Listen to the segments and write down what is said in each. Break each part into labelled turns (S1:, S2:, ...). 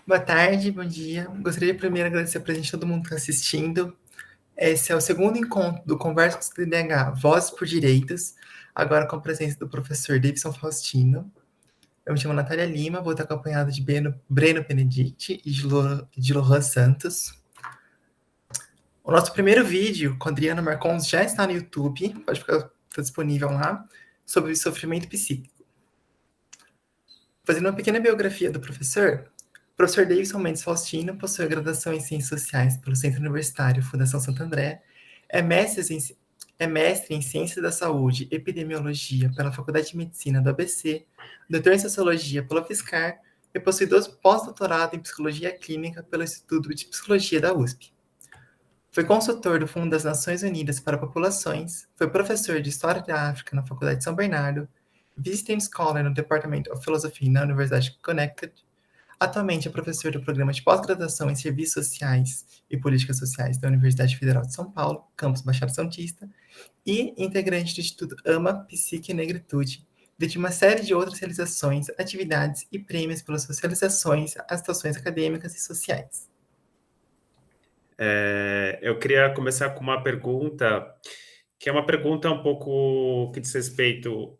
S1: Boa tarde, bom dia. Gostaria de primeiro agradecer a presença de todo mundo que está assistindo. Esse é o segundo encontro do Conversa com o TDAH, Vozes por Direitos, agora com a presença do professor Davidson Faustino. Eu me chamo Natália Lima, vou estar acompanhada de Breno Benedict e de Lohan Santos. O nosso primeiro vídeo com a Adriana Marcons já está no YouTube, pode ficar disponível lá, sobre sofrimento psíquico. Fazendo uma pequena biografia do professor, o professor Davidson Mendes Faustino possui a graduação em Ciências Sociais pelo Centro Universitário Fundação Santo André, é mestre em Ciências da Saúde e Epidemiologia pela Faculdade de Medicina do ABC, doutor em Sociologia pela UFSCar e possui 2 pós-doutorados em Psicologia Clínica pelo Instituto de Psicologia da USP. Foi consultor do Fundo das Nações Unidas para Populações, foi professor de História da África na Faculdade de São Bernardo, Visiting Scholar no Department of Philosophy na Universidade de Connecticut. Atualmente é professor do Programa de Pós-Graduação em Serviços Sociais e Políticas Sociais da Universidade Federal de São Paulo, campus Baixada Santista, e integrante do Instituto AMA, Psique e Negritude, de uma série de outras realizações, atividades e prêmios pelas suas realizações às situações acadêmicas e sociais.
S2: Eu queria começar com uma pergunta, que é uma pergunta um pouco que diz respeito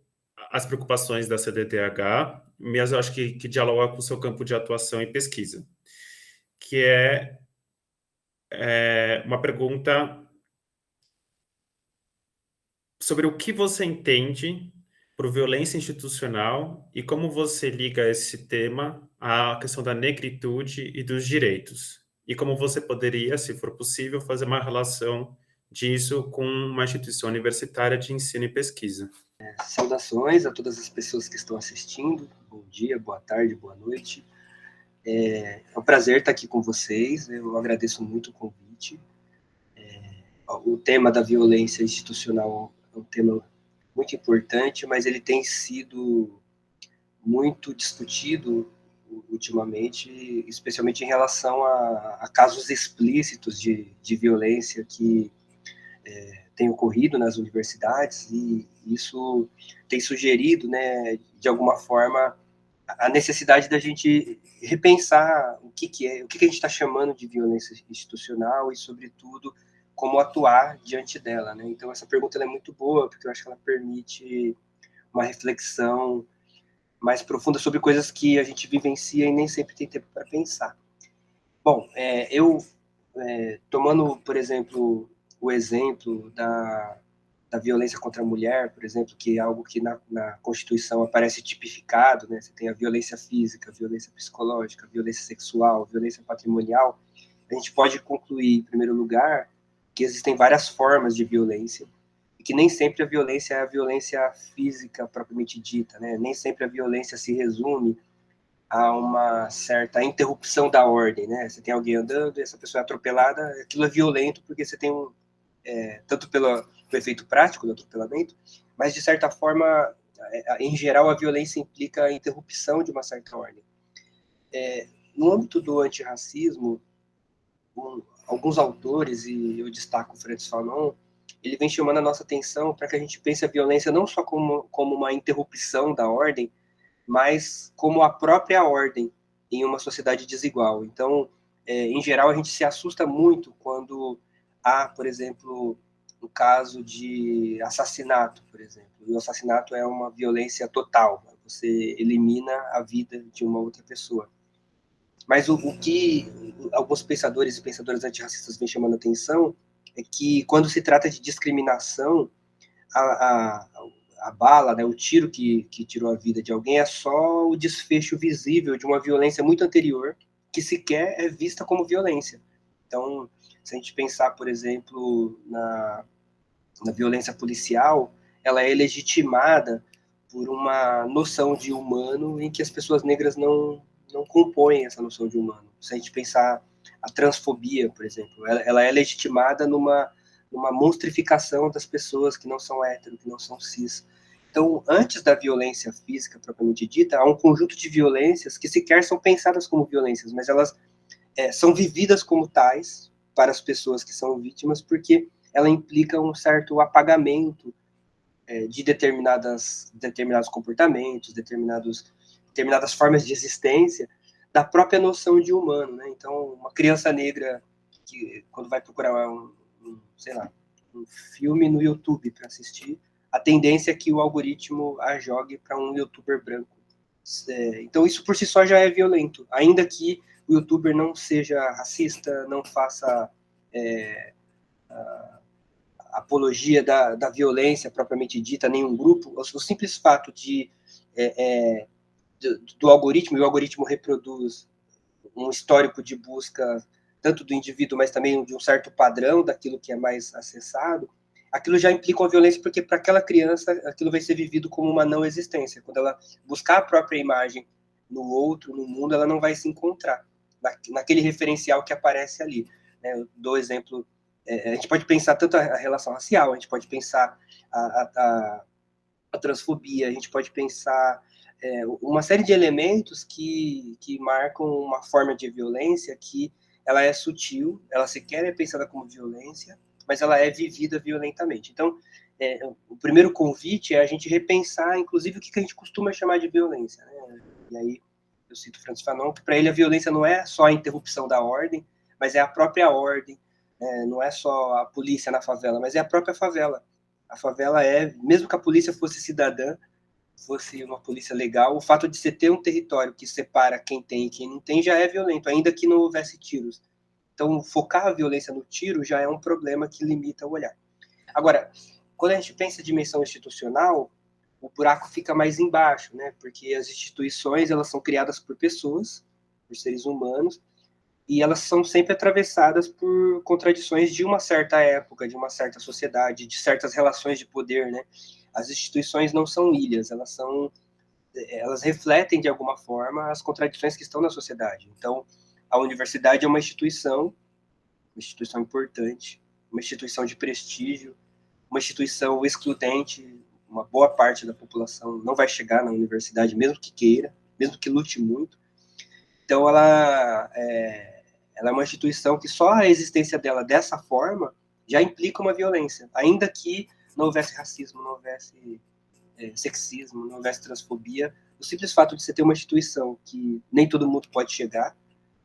S2: às preocupações da CDTH, mas eu acho que dialoga com o seu campo de atuação e pesquisa, que é uma pergunta sobre o que você entende por violência institucional e como você liga esse tema à questão da negritude e dos direitos. E como você poderia, se for possível, fazer uma relação disso com uma instituição universitária de ensino e pesquisa.
S3: Saudações a todas as pessoas que estão assistindo. Bom dia, boa tarde, boa noite. É um prazer estar aqui com vocês. Eu agradeço muito o convite. O tema da violência institucional é um tema muito importante, mas ele tem sido muito discutido ultimamente, especialmente em relação a casos explícitos de violência que tem ocorrido nas universidades, e isso tem sugerido, né, de alguma forma, a necessidade da gente repensar o que a gente está chamando de violência institucional e, sobretudo, como atuar diante dela, né? Então, essa pergunta é muito boa, porque eu acho que ela permite uma reflexão mais profunda sobre coisas que a gente vivencia e nem sempre tem tempo para pensar. Bom, tomando, por exemplo, o exemplo da violência contra a mulher, por exemplo, que é algo que na Constituição aparece tipificado, né? Você tem a violência física, a violência psicológica, a violência sexual, a violência patrimonial. A gente pode concluir, em primeiro lugar, que existem várias formas de violência, e que nem sempre a violência é a violência física propriamente dita, né? Nem sempre a violência se resume a uma certa interrupção da ordem, né? Você tem alguém andando e essa pessoa é atropelada, aquilo é violento porque você tem tanto pelo efeito prático do atropelamento, mas de certa forma, em geral, a violência implica a interrupção de uma certa ordem. No âmbito do antirracismo, alguns autores, e eu destaco o Francis Fanon, ele vem chamando a nossa atenção para que a gente pense a violência não só como uma interrupção da ordem, mas como a própria ordem em uma sociedade desigual. Então, em geral, a gente se assusta muito quando há, por exemplo, um caso de assassinato, por exemplo. E o assassinato é uma violência total, né? Você elimina a vida de uma outra pessoa. Mas o que alguns pensadores e pensadoras antirracistas vêm chamando a atenção é que, quando se trata de discriminação, a bala, né, o tiro que tirou a vida de alguém é só o desfecho visível de uma violência muito anterior, que sequer é vista como violência. Então, se a gente pensar, por exemplo, na violência policial, ela é legitimada por uma noção de humano em que as pessoas negras não compõem essa noção de humano. Se a gente pensar a transfobia, por exemplo, ela é legitimada numa monstrificação das pessoas que não são hétero, que não são cis. Então, antes da violência física propriamente dita, há um conjunto de violências que sequer são pensadas como violências, mas elas são vividas como tais para as pessoas que são vítimas, porque ela implica um certo apagamento de determinados comportamentos, determinadas formas de existência, da própria noção de humano, né? Então, uma criança negra que quando vai procurar sei lá, um filme no YouTube para assistir, a tendência é que o algoritmo a jogue para um youtuber branco. Então, isso por si só já é violento, ainda que o youtuber não seja racista, não faça apologia da violência propriamente dita, nenhum grupo. O simples fato do algoritmo, e o algoritmo reproduz um histórico de busca tanto do indivíduo, mas também de um certo padrão daquilo que é mais acessado, aquilo já implica uma violência, porque para aquela criança aquilo vai ser vivido como uma não existência. Quando ela buscar a própria imagem no outro, no mundo, ela não vai se encontrar naquele referencial que aparece ali. Né? Eu dou exemplo, a gente pode pensar tanto a relação racial, a gente pode pensar a transfobia, a gente pode pensar uma série de elementos que marcam uma forma de violência que ela é sutil, ela sequer é pensada como violência, mas ela é vivida violentamente. Então, o primeiro convite é a gente repensar, inclusive, o que a gente costuma chamar de violência. Né? E aí, eu cito Francis Fanon, que para ele a violência não é só a interrupção da ordem, mas é a própria ordem, não é só a polícia na favela, mas é a própria favela. A favela mesmo que a polícia fosse cidadã, fosse uma polícia legal, o fato de você ter um território que separa quem tem e quem não tem já é violento, ainda que não houvesse tiros. Então, focar a violência no tiro já é um problema que limita o olhar. Agora, quando a gente pensa em dimensão institucional, o buraco fica mais embaixo, né? Porque as instituições elas são criadas por pessoas, por seres humanos, e elas são sempre atravessadas por contradições de uma certa época, de uma certa sociedade, de certas relações de poder, né? As instituições não são ilhas, elas refletem de alguma forma as contradições que estão na sociedade. Então, a universidade é uma instituição importante, uma instituição de prestígio, uma instituição excludente. Uma boa parte da população não vai chegar na universidade, mesmo que queira, mesmo que lute muito. Então, ela é uma instituição que só a existência dela dessa forma já implica uma violência, ainda que não houvesse racismo, não houvesse sexismo, não houvesse transfobia. O simples fato de você ter uma instituição que nem todo mundo pode chegar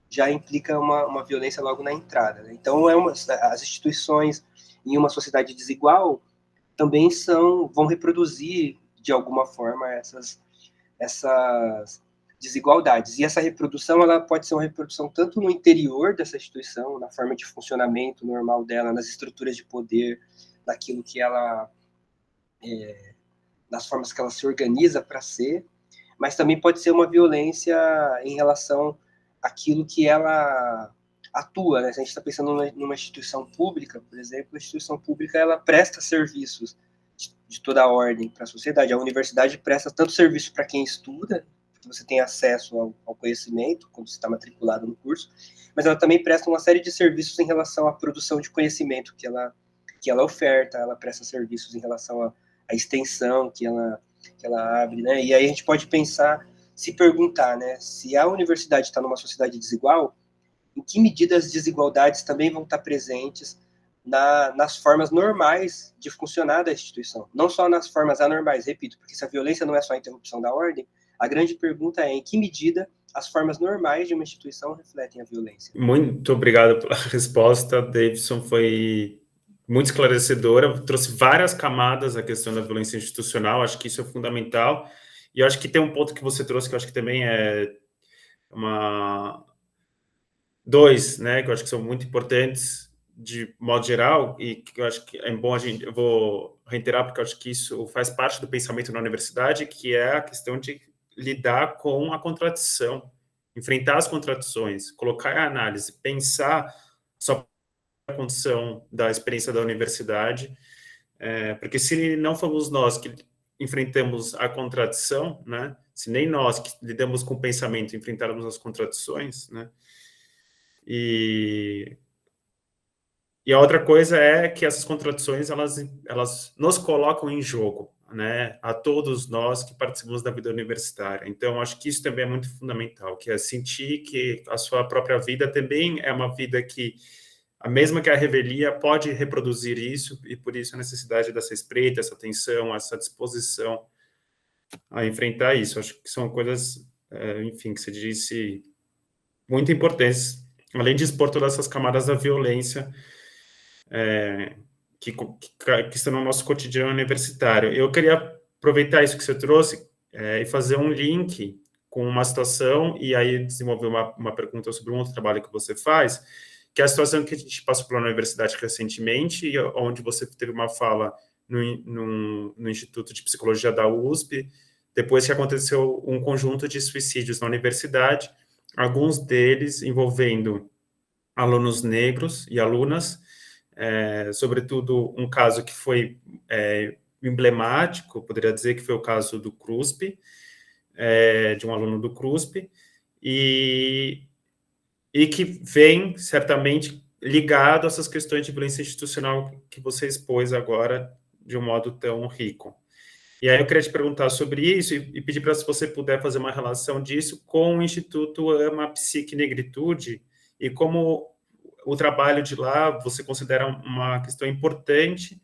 S3: já implica uma violência logo na entrada. Né? Então, as instituições em uma sociedade desigual também vão reproduzir, de alguma forma, essas desigualdades. E essa reprodução ela pode ser uma reprodução tanto no interior dessa instituição, na forma de funcionamento normal dela, nas estruturas de poder, naquilo que ela nas formas que ela se organiza para ser, mas também pode ser uma violência em relação àquilo que ela atua. Né? Se a gente está pensando numa instituição pública, por exemplo, a instituição pública ela presta serviços de toda a ordem para a sociedade. A universidade presta tanto serviço para quem estuda, porque você tem acesso ao conhecimento, quando você está matriculado no curso, mas ela também presta uma série de serviços em relação à produção de conhecimento que ela oferta, ela presta serviços em relação à extensão que ela abre, né? E aí a gente pode pensar, se perguntar, né, se a universidade está numa sociedade desigual, em que medida as desigualdades também vão estar presentes nas formas normais de funcionar da instituição, não só nas formas anormais, repito, porque se a violência não é só a interrupção da ordem, a grande pergunta é em que medida as formas normais de uma instituição refletem a violência.
S2: Muito obrigado pela resposta, Davidson, foi muito esclarecedora, trouxe várias camadas à questão da violência institucional, acho que isso é fundamental, e eu acho que tem um ponto que você trouxe que eu acho que também é dois, né, que eu acho que são muito importantes de modo geral, e que eu acho que é bom eu vou reiterar, porque eu acho que isso faz parte do pensamento na universidade, que é a questão de lidar com a contradição, enfrentar as contradições, colocar a análise, pensar só a condição da experiência da universidade, porque se não fomos nós que enfrentamos a contradição, né, se nem nós que lidamos com o pensamento enfrentarmos as contradições, né, e a outra coisa é que essas contradições, elas nos colocam em jogo, né? A todos nós que participamos da vida universitária. Então, acho que isso também é muito fundamental, que é sentir que a sua própria vida também é uma vida que, a mesma que a revelia, pode reproduzir isso, e por isso a necessidade dessa espreita, essa atenção, essa disposição a enfrentar isso. Acho que são coisas, enfim, que você disse muito importantes, além de expor todas essas camadas da violência que estão no nosso cotidiano universitário. Eu queria aproveitar isso que você trouxe e fazer um link com uma situação, e aí desenvolver uma pergunta sobre um outro trabalho que você faz, que é a situação que a gente passou pela universidade recentemente, onde você teve uma fala no Instituto de Psicologia da USP, depois que aconteceu um conjunto de suicídios na universidade, alguns deles envolvendo alunos negros e alunas, sobretudo um caso que foi emblemático, poderia dizer que foi o caso do CRUSP, de um aluno do CRUSP, e que vem, certamente, ligado a essas questões de violência institucional que você expôs agora de um modo tão rico. E aí eu queria te perguntar sobre isso e pedir para se você puder fazer uma relação disso com o Instituto Ama Psique Negritude e como o trabalho de lá você considera uma questão importante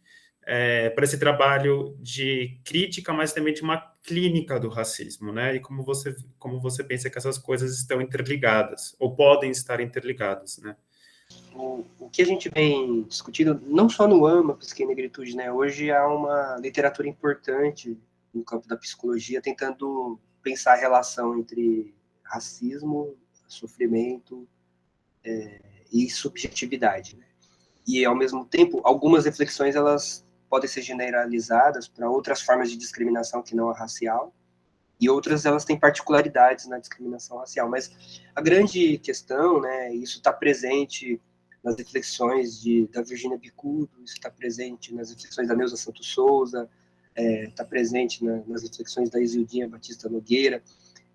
S2: para esse trabalho de crítica, mas também de uma clínica do racismo, né? E como você pensa que essas coisas estão interligadas, ou podem estar interligadas, né?
S3: O que a gente vem discutindo, não só no AMA, Psique e Negritude, né? Hoje há uma literatura importante no campo da psicologia, tentando pensar a relação entre racismo, sofrimento e subjetividade, né? E, ao mesmo tempo, algumas reflexões, elas podem ser generalizadas para outras formas de discriminação que não a racial, e outras elas têm particularidades na discriminação racial. Mas a grande questão, né, isso está presente nas reflexões da Virginia Bicudo, isso está presente nas reflexões da Neuza Santos Souza, está presente nas reflexões da Isildinha Batista Nogueira,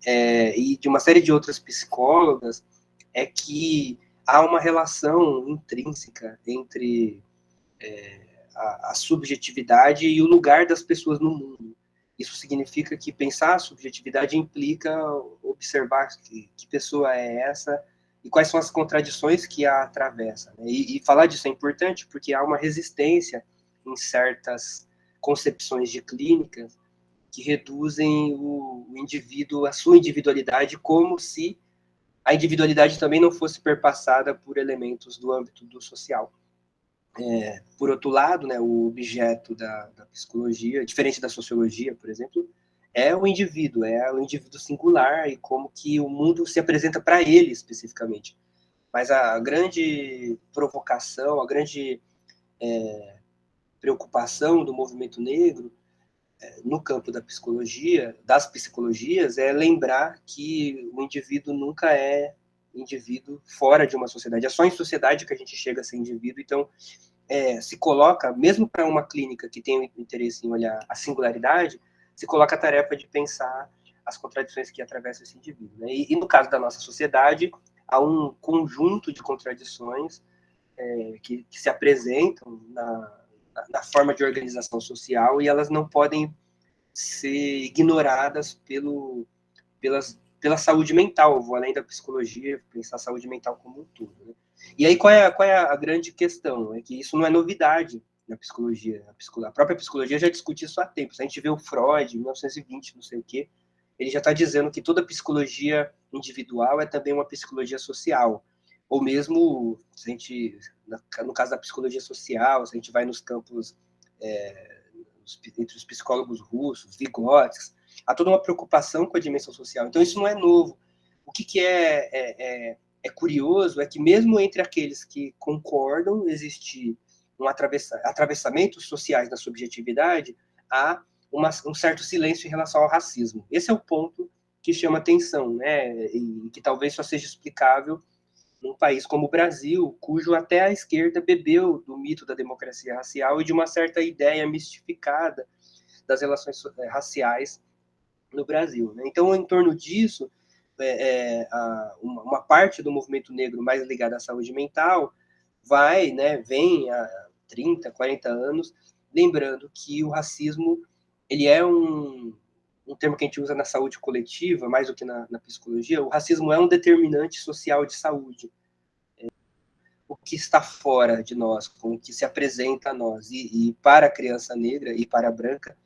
S3: e de uma série de outras psicólogas, é que há uma relação intrínseca entre a subjetividade e o lugar das pessoas no mundo. Isso significa que pensar a subjetividade implica observar que pessoa é essa e quais são as contradições que a atravessam. Né? E falar disso é importante porque há uma resistência em certas concepções de clínicas que reduzem o indivíduo, a sua individualidade, como se a individualidade também não fosse perpassada por elementos do âmbito do social. Por outro lado, né, o objeto da psicologia, diferente da sociologia, por exemplo, é o indivíduo singular e como que o mundo se apresenta para ele especificamente. Mas a grande provocação, a grande preocupação do movimento negro no campo da psicologia, das psicologias, é lembrar que o indivíduo nunca é indivíduo fora de uma sociedade. É só em sociedade que a gente chega a ser indivíduo. Então, se coloca, mesmo para uma clínica que tem o interesse em olhar a singularidade, se coloca a tarefa de pensar as contradições que atravessam esse indivíduo. Né? E no caso da nossa sociedade, há um conjunto de contradições que se apresentam na forma de organização social e elas não podem ser ignoradas pela saúde mental. Vou além da psicologia, pensar a saúde mental como um todo. Né? E aí, qual é a grande questão? É que isso não é novidade na psicologia. A própria psicologia já discute isso há tempo. Se a gente vê o Freud, em 1920, não sei o quê, ele já está dizendo que toda psicologia individual é também uma psicologia social. Ou mesmo, se a gente, no caso da psicologia social, se a gente vai nos campos entre os psicólogos russos, Vygotsky, há toda uma preocupação com a dimensão social. Então, isso não é novo. O que é curioso é que, mesmo entre aqueles que concordam existir atravessamentos sociais da subjetividade, há um certo silêncio em relação ao racismo. Esse é o ponto que chama atenção, né? E que talvez só seja explicável num país como o Brasil, cujo até a esquerda bebeu do mito da democracia racial e de uma certa ideia mistificada das relações raciais no Brasil. Né? Então, em torno disso, uma parte do movimento negro mais ligada à saúde mental vem há 30, 40 anos, lembrando que o racismo ele é um termo que a gente usa na saúde coletiva, mais do que na psicologia. O racismo é um determinante social de saúde. O que está fora de nós, com o que se apresenta a nós. E para a criança negra e para a branca,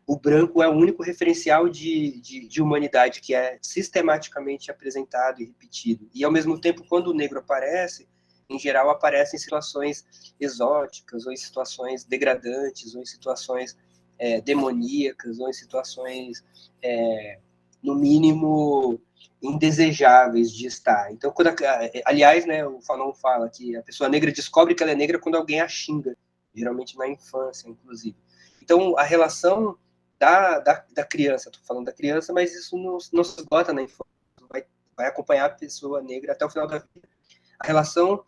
S3: o branco é o único referencial de humanidade que é sistematicamente apresentado e repetido. E, ao mesmo tempo, quando o negro aparece, em geral, aparece em situações exóticas, ou em situações degradantes, ou em situações demoníacas, ou em situações, no mínimo, indesejáveis de estar. Então, aliás, né, o Fanon fala que a pessoa negra descobre que ela é negra quando alguém a xinga, geralmente na infância, inclusive. Então, a relação da criança, estou falando da criança, mas isso não se esgota na infância, vai acompanhar a pessoa negra até o final da vida. A relação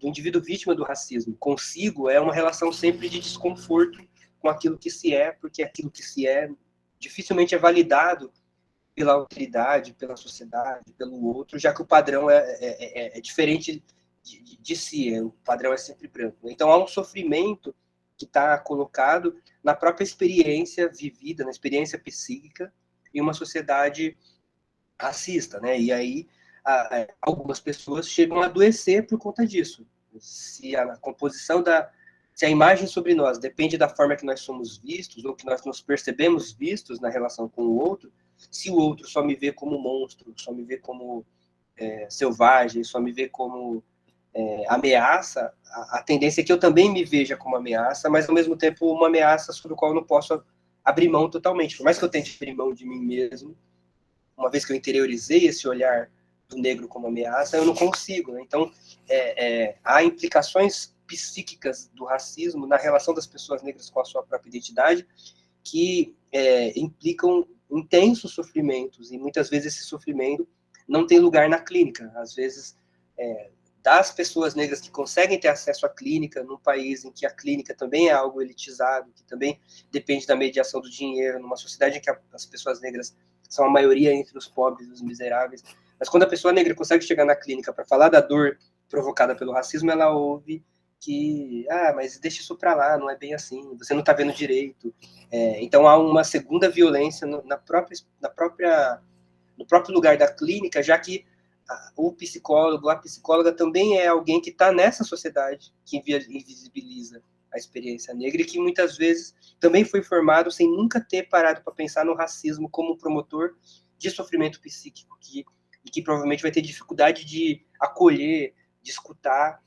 S3: do indivíduo vítima do racismo consigo é uma relação sempre de desconforto com aquilo que se é, porque aquilo que se é dificilmente é validado pela autoridade, pela sociedade, pelo outro, já que o padrão é diferente de si, o padrão é sempre branco. Então, há um sofrimento que está colocado na própria experiência vivida, na experiência psíquica, em uma sociedade racista, né? E aí, algumas pessoas chegam a adoecer por conta disso. Se a composição se a imagem sobre nós depende da forma que nós somos vistos, ou que nós nos percebemos vistos na relação com o outro, se o outro só me vê como monstro, só me vê como selvagem, só me vê como ameaça, a tendência é que eu também me veja como ameaça, mas ao mesmo tempo uma ameaça sobre a qual eu não posso abrir mão totalmente. Por mais que eu tente abrir mão de mim mesmo, uma vez que eu interiorizei esse olhar do negro como ameaça, eu não consigo. Né? Então, há implicações psíquicas do racismo na relação das pessoas negras com a sua própria identidade que implicam intensos sofrimentos, e muitas vezes esse sofrimento não tem lugar na clínica. Às vezes, das pessoas negras que conseguem ter acesso à clínica, num país em que a clínica também é algo elitizado, que também depende da mediação do dinheiro, numa sociedade em que as pessoas negras são a maioria entre os pobres e os miseráveis. Mas quando a pessoa negra consegue chegar na clínica para falar da dor provocada pelo racismo, ela ouve que, mas deixa isso para lá, não é bem assim, você não está vendo direito. Então há uma segunda violência no próprio lugar da clínica, já que o psicólogo, a psicóloga também é alguém que está nessa sociedade que invisibiliza a experiência negra e que muitas vezes também foi formado sem nunca ter parado para pensar no racismo como promotor de sofrimento psíquico e que provavelmente vai ter dificuldade de acolher, de escutar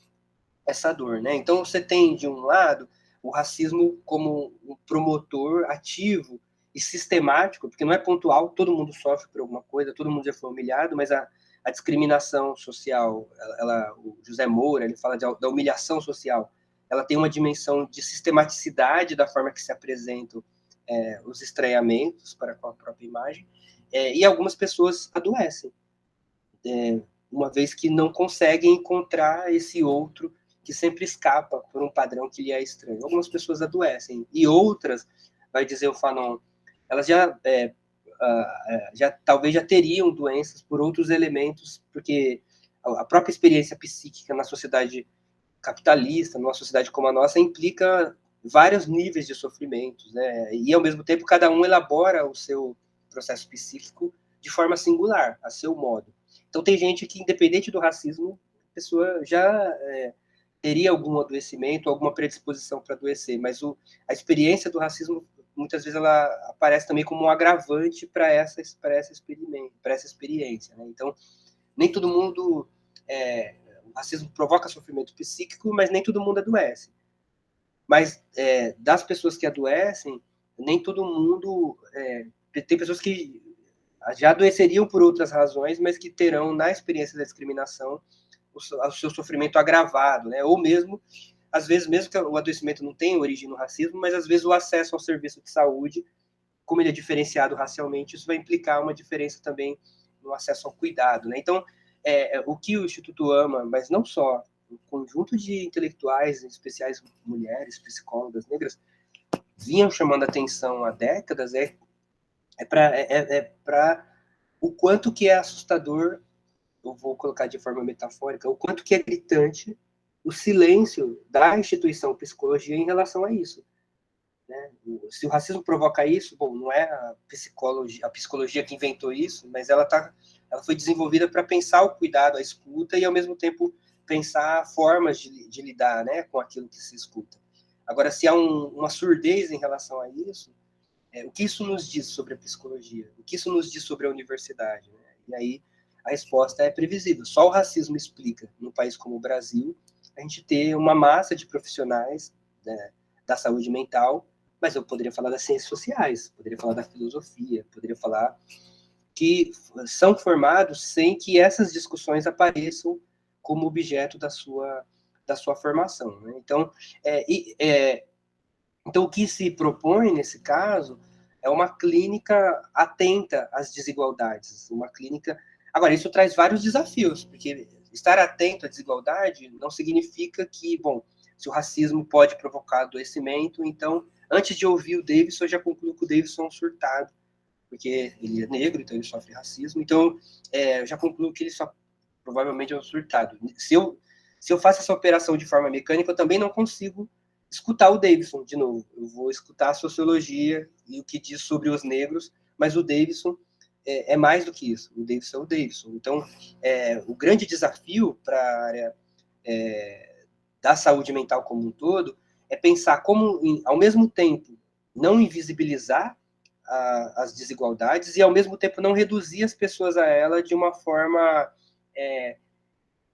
S3: essa dor, né? Então você tem, de um lado, o racismo como um promotor ativo e sistemático, porque não é pontual, todo mundo sofre por alguma coisa, todo mundo já foi humilhado, mas a discriminação social, o José Moura, ele fala da humilhação social, ela tem uma dimensão de sistematicidade da forma que se apresentam os estranhamentos para com a própria imagem, e algumas pessoas adoecem, uma vez que não conseguem encontrar esse outro que sempre escapa por um padrão que lhe é estranho. Algumas pessoas adoecem, e outras, vai dizer o Fanon, elas talvez já teriam doenças por outros elementos, porque a própria experiência psíquica na sociedade capitalista, numa sociedade como a nossa, implica vários níveis de sofrimentos, né? E, ao mesmo tempo, cada um elabora o seu processo psíquico de forma singular, a seu modo. Então, tem gente que, independente do racismo, a pessoa já teria algum adoecimento, alguma predisposição para adoecer, mas a experiência do racismo, muitas vezes, ela aparece também como um agravante para essa experiência. Né? Então, nem todo mundo... o racismo provoca sofrimento psíquico, mas nem todo mundo adoece. Mas das pessoas que adoecem, nem todo mundo... tem pessoas que já adoeceriam por outras razões, mas que terão, na experiência da discriminação, o seu sofrimento agravado, né? Ou mesmo, às vezes, mesmo que o adoecimento não tenha origem no racismo, mas às vezes o acesso ao serviço de saúde, como ele é diferenciado racialmente, isso vai implicar uma diferença também no acesso ao cuidado, né? Então, o que o Instituto AMA, mas não só, um conjunto de intelectuais, em especiais mulheres, psicólogas negras, vinham chamando atenção há décadas, para o quanto que é assustador, eu vou colocar de forma metafórica, o quanto que é gritante o silêncio da instituição psicologia em relação a isso. Né? Se o racismo provoca isso, bom, não é a psicologia que inventou isso, mas ela foi desenvolvida para pensar o cuidado, a escuta, e ao mesmo tempo pensar formas de lidar, né, com aquilo que se escuta. Agora, se há uma surdez em relação a isso, o que isso nos diz sobre a psicologia? O que isso nos diz sobre a universidade? Né? E aí a resposta é previsível. Só o racismo explica, num país como o Brasil, a gente ter uma massa de profissionais, né, da saúde mental, mas eu poderia falar das ciências sociais, poderia falar da filosofia, poderia falar que são formados sem que essas discussões apareçam como objeto da sua formação. Né? Então, o que se propõe nesse caso é uma clínica atenta às desigualdades, uma clínica. Agora, isso traz vários desafios, porque estar atento à desigualdade não significa que, bom, se o racismo pode provocar adoecimento, então, antes de ouvir o Davidson, eu já concluo que o Davidson é um surtado, porque ele é negro, então ele sofre racismo. Então, eu já concluo que ele só provavelmente é um surtado. Se eu faço essa operação de forma mecânica, eu também não consigo escutar o Davidson de novo. Eu vou escutar a sociologia e o que diz sobre os negros, mas o Davidson é mais do que isso. O Davidson é o Davidson. Então, o grande desafio para a área da saúde mental como um todo é pensar como, ao mesmo tempo, não invisibilizar as desigualdades e, ao mesmo tempo, não reduzir as pessoas a ela de uma forma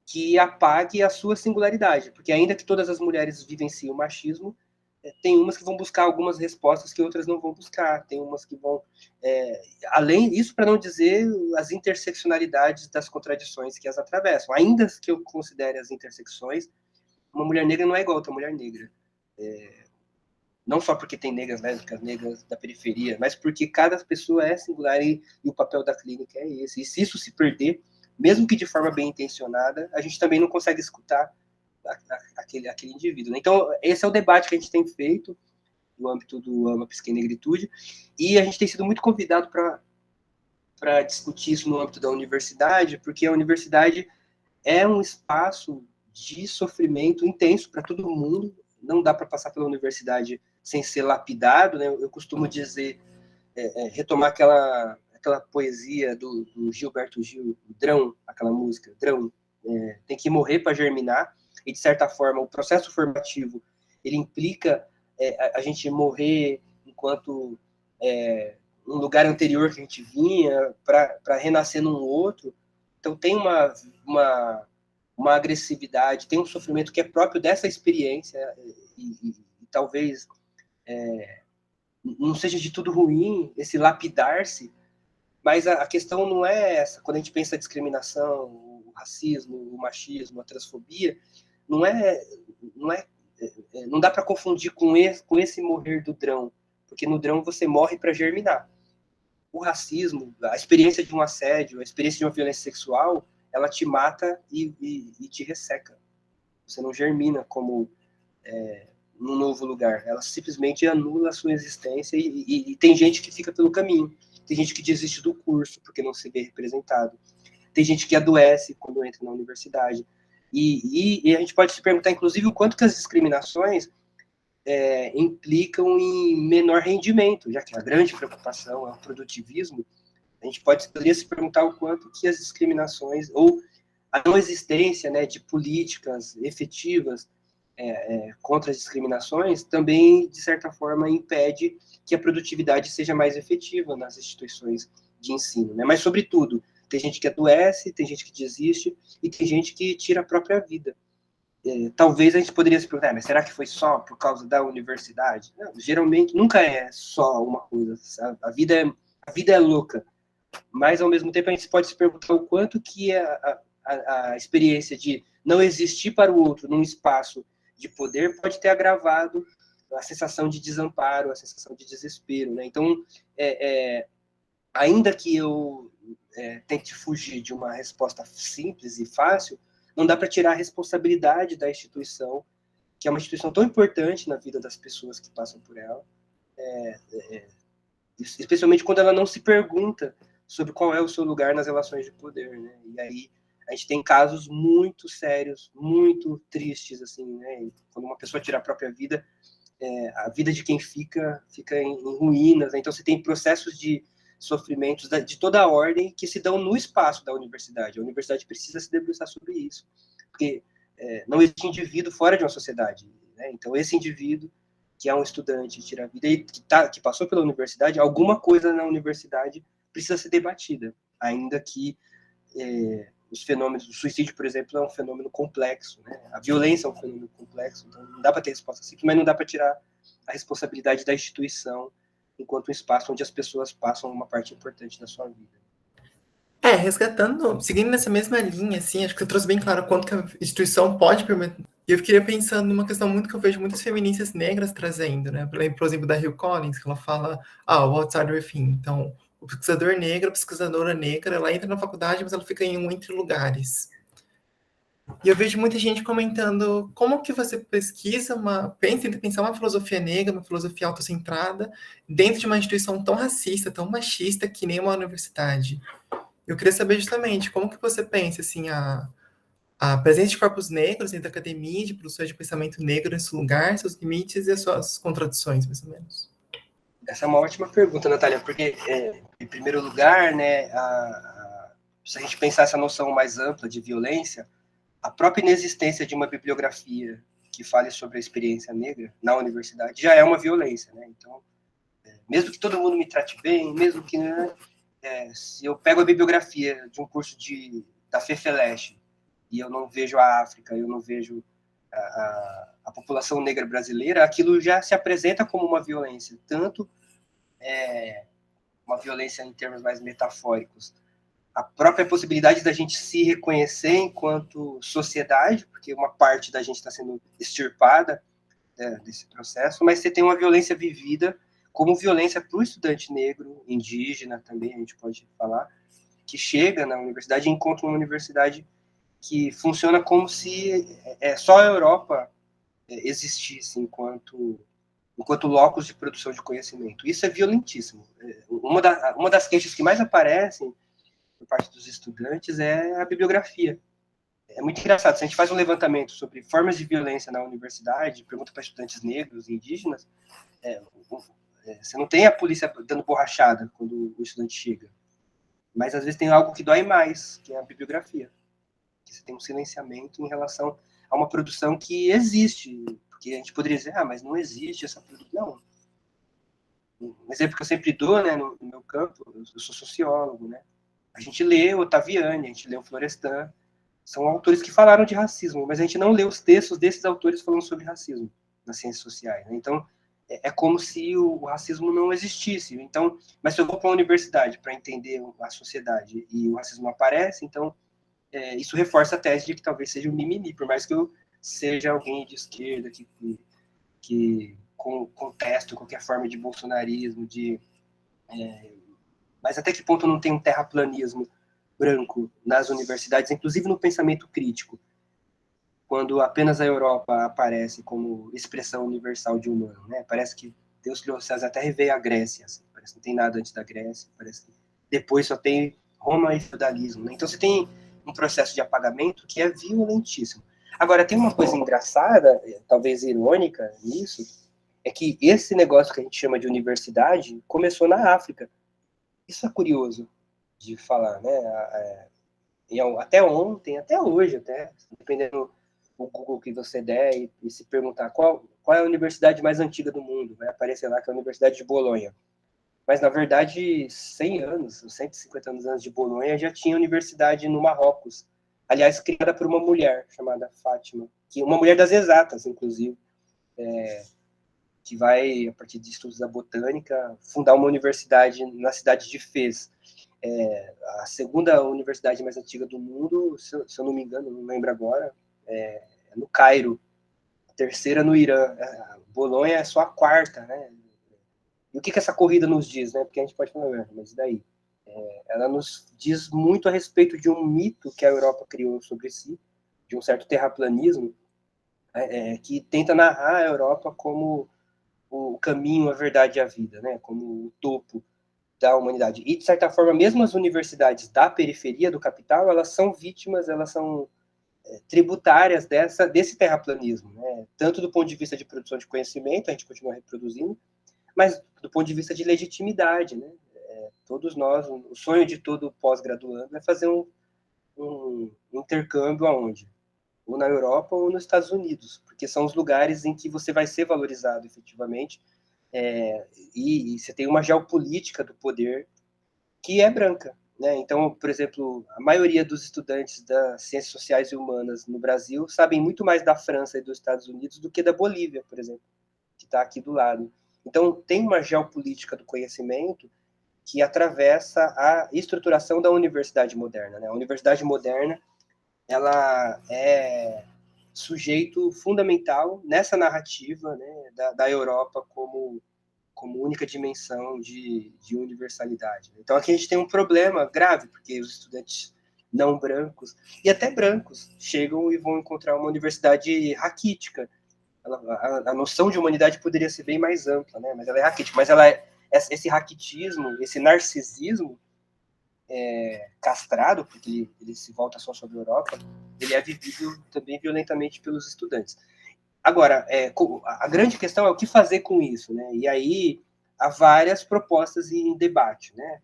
S3: que apague a sua singularidade, porque ainda que todas as mulheres vivenciem o machismo, tem umas que vão buscar algumas respostas que outras não vão buscar, tem umas que vão... além isso, para não dizer as interseccionalidades das contradições que as atravessam. Ainda que eu considere as intersecções, uma mulher negra não é igual a outra mulher negra. Não só porque tem negras lésbicas, negras da periferia, mas porque cada pessoa é singular e o papel da clínica é esse. E se isso se perder, mesmo que de forma bem intencionada, a gente também não consegue escutar aquele indivíduo. Então, esse é o debate que a gente tem feito no âmbito do Ama Psique e Negritude, e a gente tem sido muito convidado para discutir isso no âmbito da universidade, porque a universidade é um espaço de sofrimento intenso para todo mundo. Não dá para passar pela universidade sem ser lapidado, né? Eu costumo dizer, retomar aquela poesia do Gilberto Gil, Drão, aquela música, Drão, tem que morrer para germinar, e de certa forma o processo formativo, ele implica a gente morrer enquanto um lugar anterior que a gente vinha, para renascer num outro. Então tem uma agressividade, tem um sofrimento que é próprio dessa experiência, e talvez não seja de tudo ruim esse lapidar-se, mas a questão não é essa. Quando a gente pensa a discriminação, o racismo, o machismo, a transfobia, não dá para confundir com esse morrer do drão, porque no drão você morre para germinar. O racismo, a experiência de um assédio, a experiência de uma violência sexual, ela te mata e te resseca. Você não germina como num novo lugar. Ela simplesmente anula a sua existência e tem gente que fica pelo caminho. Tem gente que desiste do curso porque não se vê representado. Tem gente que adoece quando entra na universidade. E a gente pode se perguntar, inclusive, o quanto que as discriminações implicam em menor rendimento, já que a grande preocupação é o produtivismo. A gente poderia se perguntar o quanto que as discriminações, ou a não existência, né, de políticas efetivas contra as discriminações, também, de certa forma, impede que a produtividade seja mais efetiva nas instituições de ensino. Né? Mas, sobretudo, tem gente que adoece, tem gente que desiste, e tem gente que tira a própria vida. Talvez a gente poderia se perguntar, mas será que foi só por causa da universidade? Não, geralmente, nunca é só uma coisa. Sabe? A vida é louca. Mas, ao mesmo tempo, a gente pode se perguntar o quanto que a experiência de não existir para o outro num espaço de poder pode ter agravado a sensação de desamparo, a sensação de desespero. Né? Então, ainda que eu tente fugir de uma resposta simples e fácil, não dá para tirar a responsabilidade da instituição, que é uma instituição tão importante na vida das pessoas que passam por ela, especialmente quando ela não se pergunta sobre qual é o seu lugar nas relações de poder, né? E aí a gente tem casos muito sérios, muito tristes, assim, né? Quando uma pessoa tira a própria vida, a vida de quem fica em ruínas, né? Então você tem processos de sofrimentos de toda a ordem que se dão no espaço da universidade. A universidade precisa se debruçar sobre isso, porque não existe indivíduo fora de uma sociedade, né? Então esse indivíduo que é um estudante, tira a vida, e que passou pela universidade, alguma coisa na universidade precisa ser debatida, ainda que os fenômenos, o suicídio, por exemplo, é um fenômeno complexo, né? A violência é um fenômeno complexo, então não dá para ter resposta simples, mas não dá para tirar a responsabilidade da instituição enquanto um espaço onde as pessoas passam uma parte importante da sua vida.
S1: Resgatando, seguindo nessa mesma linha, assim, acho que você trouxe bem claro quanto que a instituição pode permitir. E eu fiquei pensando numa questão muito que eu vejo muitas feministas negras trazendo, né? Por exemplo, da Hill Collins, que ela fala, o outsider within. Então, o pesquisador negro, a pesquisadora negra, ela entra na faculdade, mas ela fica em entre lugares. E eu vejo muita gente comentando como que você pesquisa tenta pensar uma filosofia negra, uma filosofia autocentrada, dentro de uma instituição tão racista, tão machista que nem uma universidade. Eu queria saber justamente como que você pensa assim, a presença de corpos negros dentro da academia, de produções de pensamento negro nesse lugar, seus limites e as suas contradições, mais ou menos.
S3: Essa é uma ótima pergunta, Natália, porque, em primeiro lugar, né, se a gente pensar essa noção mais ampla de violência, a própria inexistência de uma bibliografia que fale sobre a experiência negra na universidade já é uma violência, né? Então, mesmo que todo mundo me trate bem, mesmo que se eu pego a bibliografia de um curso da FEFELESH e eu não vejo a África, eu não vejo a população negra brasileira, aquilo já se apresenta como uma violência, tanto uma violência em termos mais metafóricos, a própria possibilidade da gente se reconhecer enquanto sociedade, porque uma parte da gente está sendo extirpada desse processo, mas você tem uma violência vivida como violência para o estudante negro, indígena também, a gente pode falar, que chega na universidade e encontra uma universidade que funciona como se só a Europa existisse enquanto locus de produção de conhecimento. Isso é violentíssimo. Uma das queixas que mais aparecem por parte dos estudantes é a bibliografia. É muito engraçado, se a gente faz um levantamento sobre formas de violência na universidade, pergunta para estudantes negros e indígenas, você não tem a polícia dando borrachada quando o estudante chega, mas às vezes tem algo que dói mais, que é a bibliografia. Que você tem um silenciamento em relação a uma produção que existe, porque a gente poderia dizer, mas não existe essa produção. Não. Um exemplo que eu sempre dou, né, no meu campo, eu sou sociólogo, né? A gente lê Ottaviani, a gente lê o Florestan, são autores que falaram de racismo, mas a gente não lê os textos desses autores falando sobre racismo nas ciências sociais, né? Então, é como se o racismo não existisse. Então, mas se eu vou para uma universidade para entender a sociedade e o racismo aparece, então isso reforça a tese de que talvez seja um mimimi, por mais que eu seja alguém de esquerda que contesto qualquer forma de bolsonarismo, mas até que ponto não tem um terraplanismo branco nas universidades, inclusive no pensamento crítico, quando apenas a Europa aparece como expressão universal de humano, né? Parece que Deus criou os céus, até reveio a Grécia, assim. Parece que não tem nada antes da Grécia, parece que depois só tem Roma e feudalismo, né? Então você tem um processo de apagamento que é violentíssimo. Agora, tem uma coisa engraçada, talvez irônica nisso, é que esse negócio que a gente chama de universidade começou na África. Isso é curioso de falar, né? Até ontem, até hoje, até, dependendo do Google que você der e se perguntar qual é a universidade mais antiga do mundo, vai aparecer lá que é a Universidade de Bolonha. Mas, na verdade, 100 anos, 150 anos antes de Bolonha, já tinha universidade no Marrocos. Aliás, criada por uma mulher chamada Fátima, uma mulher das exatas, inclusive, que vai, a partir de estudos da botânica, fundar uma universidade na cidade de Fez. A segunda universidade mais antiga do mundo, se eu não me engano, não lembro agora, é no Cairo. A terceira no Irã. Bolonha é só a quarta, né? E o que essa corrida nos diz, né? Porque a gente pode falar, mas e daí? Ela nos diz muito a respeito de um mito que a Europa criou sobre si, de um certo terraplanismo, que tenta narrar a Europa como o caminho, a verdade e a vida, né? Como o topo da humanidade. E, de certa forma, mesmo as universidades da periferia do capital, elas são vítimas, elas são tributárias desse terraplanismo, né? Tanto do ponto de vista de produção de conhecimento, a gente continua reproduzindo, mas do ponto de vista de legitimidade, né? Todos nós, o sonho de todo pós-graduando é fazer um intercâmbio aonde? Ou na Europa ou nos Estados Unidos, porque porque são os lugares em que você vai ser valorizado efetivamente, e você tem uma geopolítica do poder que é branca, né? Então, por exemplo, a maioria dos estudantes das ciências sociais e humanas no Brasil sabem muito mais da França e dos Estados Unidos do que da Bolívia, por exemplo, que está aqui do lado. Então, tem uma geopolítica do conhecimento que atravessa a estruturação da universidade moderna, né? A universidade moderna, ela é sujeito fundamental nessa narrativa, né, da Europa como única dimensão de universalidade. Então, aqui a gente tem um problema grave, porque os estudantes não brancos, e até brancos, chegam e vão encontrar uma universidade raquítica. A noção de humanidade poderia ser bem mais ampla, né? Mas ela é raquítica. Mas esse raquitismo, esse narcisismo castrado, porque ele se volta só sobre a Europa, ele é vivido também violentamente pelos estudantes. Agora, a grande questão é o que fazer com isso, né? E aí há várias propostas em debate, né?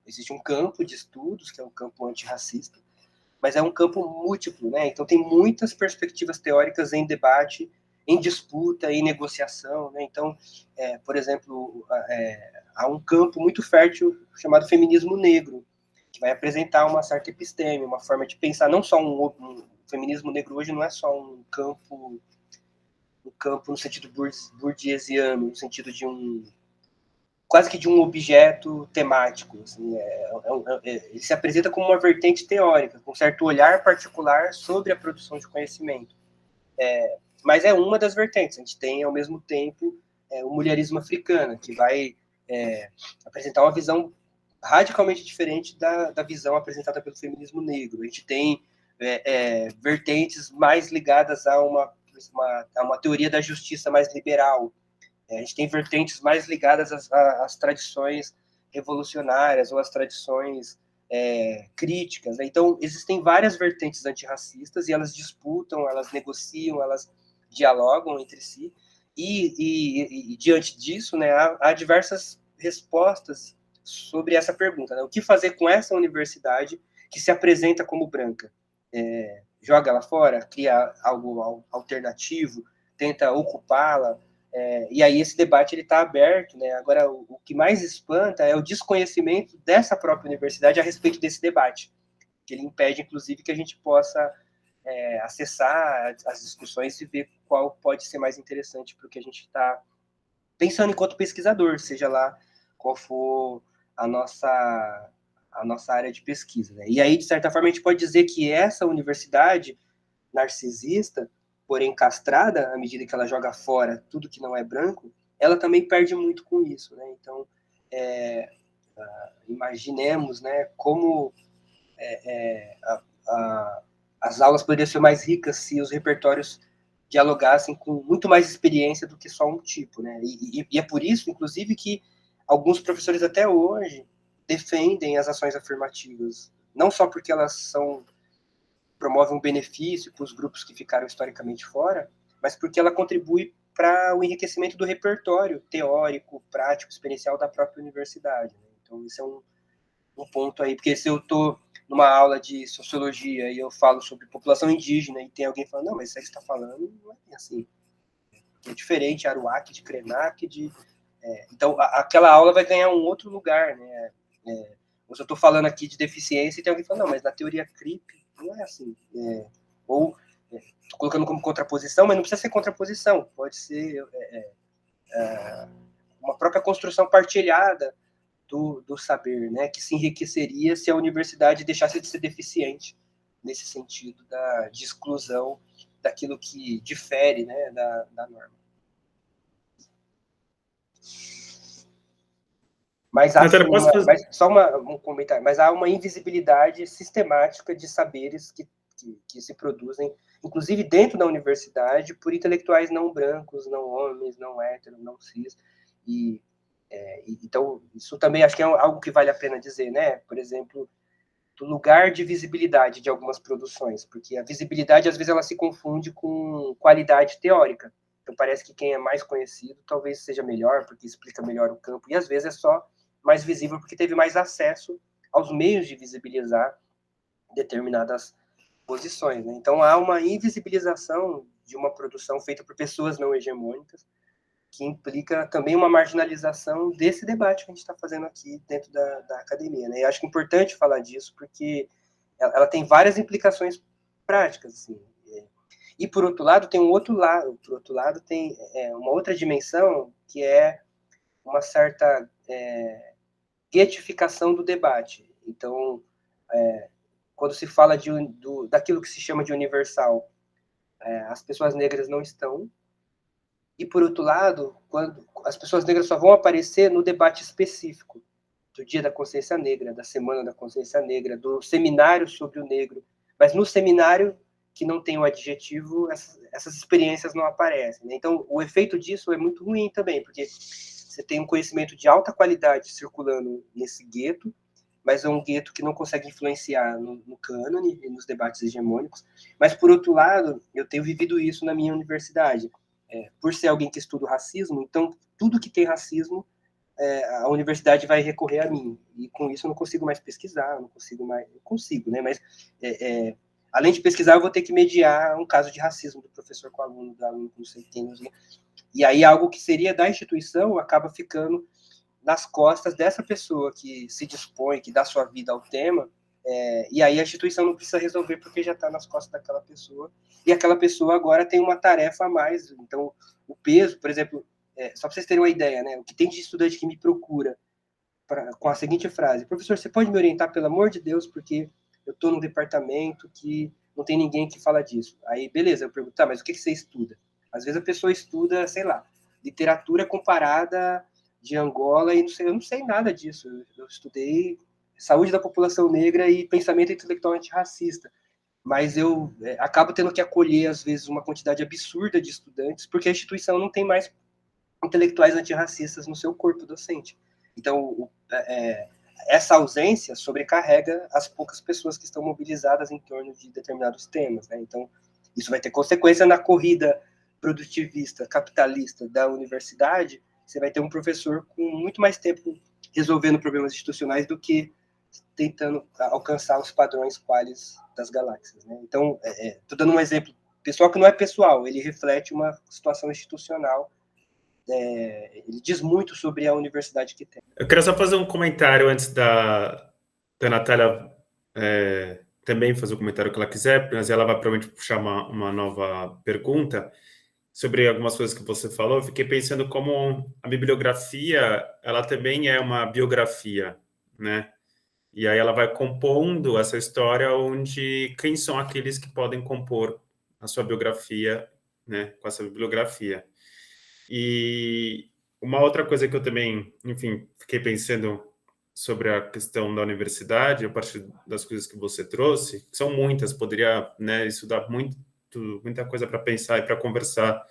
S3: Existe um campo de estudos, que é o campo antirracista, mas é um campo múltiplo, né? Então tem muitas perspectivas teóricas em debate, em disputa, em negociação, né? Então, por exemplo, há um campo muito fértil chamado feminismo negro, que vai apresentar uma certa episteme, uma forma de pensar, não só um feminismo negro hoje não é só um campo no sentido burguesiano, no sentido de quase que de um objeto temático. Assim, ele se apresenta como uma vertente teórica, com um certo olhar particular sobre a produção de conhecimento. Mas é uma das vertentes. A gente tem, ao mesmo tempo, o mulherismo africano, que vai apresentar uma visão radicalmente diferente da visão apresentada pelo feminismo negro. A gente tem vertentes mais ligadas a uma teoria da justiça mais liberal. A gente tem vertentes mais ligadas às tradições revolucionárias ou às tradições críticas, né? Então, existem várias vertentes antirracistas e elas disputam, elas negociam, elas dialogam entre si e diante disso, né, há diversas respostas sobre essa pergunta, né? O que fazer com essa universidade que se apresenta como branca? Joga ela fora, cria algo alternativo, tenta ocupá-la, e aí esse debate ele está aberto, né? Agora, o que mais espanta é o desconhecimento dessa própria universidade a respeito desse debate, que ele impede, inclusive, que a gente possa acessar as discussões e ver qual pode ser mais interessante para o que a gente está pensando enquanto pesquisador, seja lá qual for a nossa área de pesquisa, né? E aí, de certa forma, a gente pode dizer que essa universidade narcisista, porém castrada, à medida que ela joga fora tudo que não é branco, ela também perde muito com isso, né? Então, imaginemos, né, como as aulas poderiam ser mais ricas se os repertórios dialogassem com muito mais experiência do que só um tipo, né? E é por isso, inclusive, que alguns professores até hoje defendem as ações afirmativas, não só porque elas promovem um benefício para os grupos que ficaram historicamente fora, mas porque ela contribui para o enriquecimento do repertório teórico, prático, experiencial da própria universidade, né? Então, isso é um ponto aí, porque se eu estou numa aula de sociologia e eu falo sobre população indígena e tem alguém falando, não, mas isso aí que você está falando não é assim. É diferente, Aruac, de Krenak, então, aquela aula vai ganhar um outro lugar, né? Ou se eu estou falando aqui de deficiência e tem alguém falando, não, mas na teoria CRIP não é assim. Ou estou colocando como contraposição, mas não precisa ser contraposição, pode ser uma própria construção partilhada do saber, né, que se enriqueceria se a universidade deixasse de ser deficiente nesse sentido de exclusão daquilo que difere, né, da norma. Mas há só um comentário, mas há uma invisibilidade sistemática de saberes que se produzem, inclusive dentro da universidade, por intelectuais não brancos, não homens, não héteros, não cis, então, isso também acho que é algo que vale a pena dizer, né? Por exemplo, do lugar de visibilidade de algumas produções, porque a visibilidade, às vezes, ela se confunde com qualidade teórica. Então, parece que quem é mais conhecido talvez seja melhor, porque explica melhor o campo, e às vezes é só mais visível porque teve mais acesso aos meios de visibilizar determinadas posições, né? Então, há uma invisibilização de uma produção feita por pessoas não hegemônicas, que implica também uma marginalização desse debate que a gente está fazendo aqui dentro da academia, né? E acho que é importante falar disso, porque ela tem várias implicações práticas, assim. E, por outro lado, tem um outro lado, por outro lado, tem uma outra dimensão, que é uma certa guetificação do debate. Então, quando se fala daquilo que se chama de universal, as pessoas negras não estão. E, por outro lado, quando as pessoas negras só vão aparecer no debate específico do Dia da Consciência Negra, da Semana da Consciência Negra, do seminário sobre o negro. Mas no seminário que não tem o adjetivo, essas experiências não aparecem, né? Então, o efeito disso é muito ruim também, porque você tem um conhecimento de alta qualidade circulando nesse gueto, mas é um gueto que não consegue influenciar no cânone e nos debates hegemônicos. Mas, por outro lado, eu tenho vivido isso na minha universidade. Por ser alguém que estuda o racismo, então, tudo que tem racismo, a universidade vai recorrer a mim. E com isso eu não consigo mais pesquisar, não consigo mais... Eu consigo, né? Mas, além de pesquisar, eu vou ter que mediar um caso de racismo do professor com o aluno, do aluno com não sei quem. E aí algo que seria da instituição acaba ficando nas costas dessa pessoa que se dispõe, que dá sua vida ao tema, e aí a instituição não precisa resolver porque já está nas costas daquela pessoa, e aquela pessoa agora tem uma tarefa a mais. Então, o peso, por exemplo, só para vocês terem uma ideia, né, o que tem de estudante que me procura com a seguinte frase: professor, você pode me orientar, pelo amor de Deus, porque eu estou num departamento que não tem ninguém que fala disso. Aí, beleza, eu pergunto, tá, mas o que você estuda? Às vezes a pessoa estuda, sei lá, literatura comparada de Angola, e eu não sei nada disso. Eu estudei saúde da população negra e pensamento intelectual antirracista, mas eu acabo tendo que acolher, às vezes, uma quantidade absurda de estudantes, porque a instituição não tem mais intelectuais antirracistas no seu corpo docente. Então, essa ausência sobrecarrega as poucas pessoas que estão mobilizadas em torno de determinados temas, né? Então, isso vai ter consequência na corrida produtivista, capitalista da universidade. Você vai ter um professor com muito mais tempo resolvendo problemas institucionais do que tentando alcançar os padrões quais das galáxias, né? Então, estou dando um exemplo pessoal que não é pessoal, ele reflete uma situação institucional. Ele diz muito sobre a universidade que tem.
S2: Eu quero só fazer um comentário antes da Natália também fazer o comentário que ela quiser, mas ela vai provavelmente puxar uma nova pergunta sobre algumas coisas que você falou. Eu fiquei pensando como a bibliografia, ela também é uma biografia, né? E aí ela vai compondo essa história onde quem são aqueles que podem compor a sua biografia, né, com essa bibliografia. E uma outra coisa que eu também, enfim, fiquei pensando sobre a questão da universidade, a partir das coisas que você trouxe, que são muitas, poderia, né, estudar muita coisa para pensar e para conversar,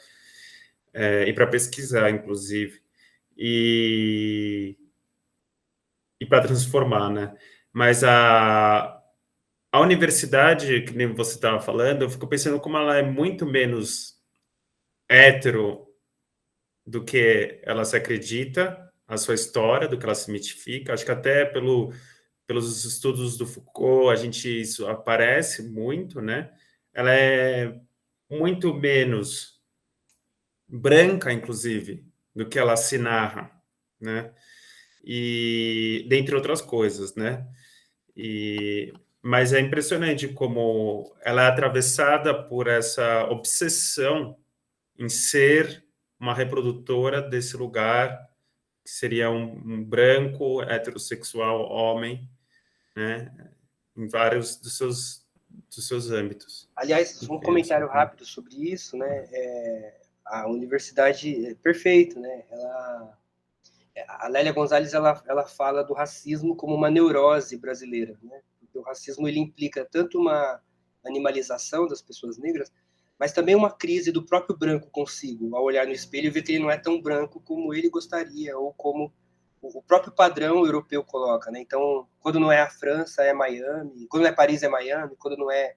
S2: e para pesquisar, inclusive, e para transformar, né? Mas a universidade, que nem você estava falando, eu fico pensando como ela é muito menos hétero do que ela se acredita, a sua história, do que ela se mitifica. Acho que até pelos estudos do Foucault, isso aparece muito, né? Ela é muito menos branca, inclusive, do que ela se narra, né? E dentre outras coisas, né? Mas é impressionante como ela é atravessada por essa obsessão em ser uma reprodutora desse lugar, que seria um branco, heterossexual, homem, né? Em vários dos seus âmbitos.
S3: Aliás, um comentário rápido sobre isso, né? A universidade é perfeito, né? A Lélia Gonzalez ela fala do racismo como uma neurose brasileira, né? Porque o racismo ele implica tanto uma animalização das pessoas negras, mas também uma crise do próprio branco consigo, ao olhar no espelho e ver que ele não é tão branco como ele gostaria, ou como o próprio padrão europeu coloca, né? Então, quando não é a França, é Miami; quando não é Paris, é Miami; quando não é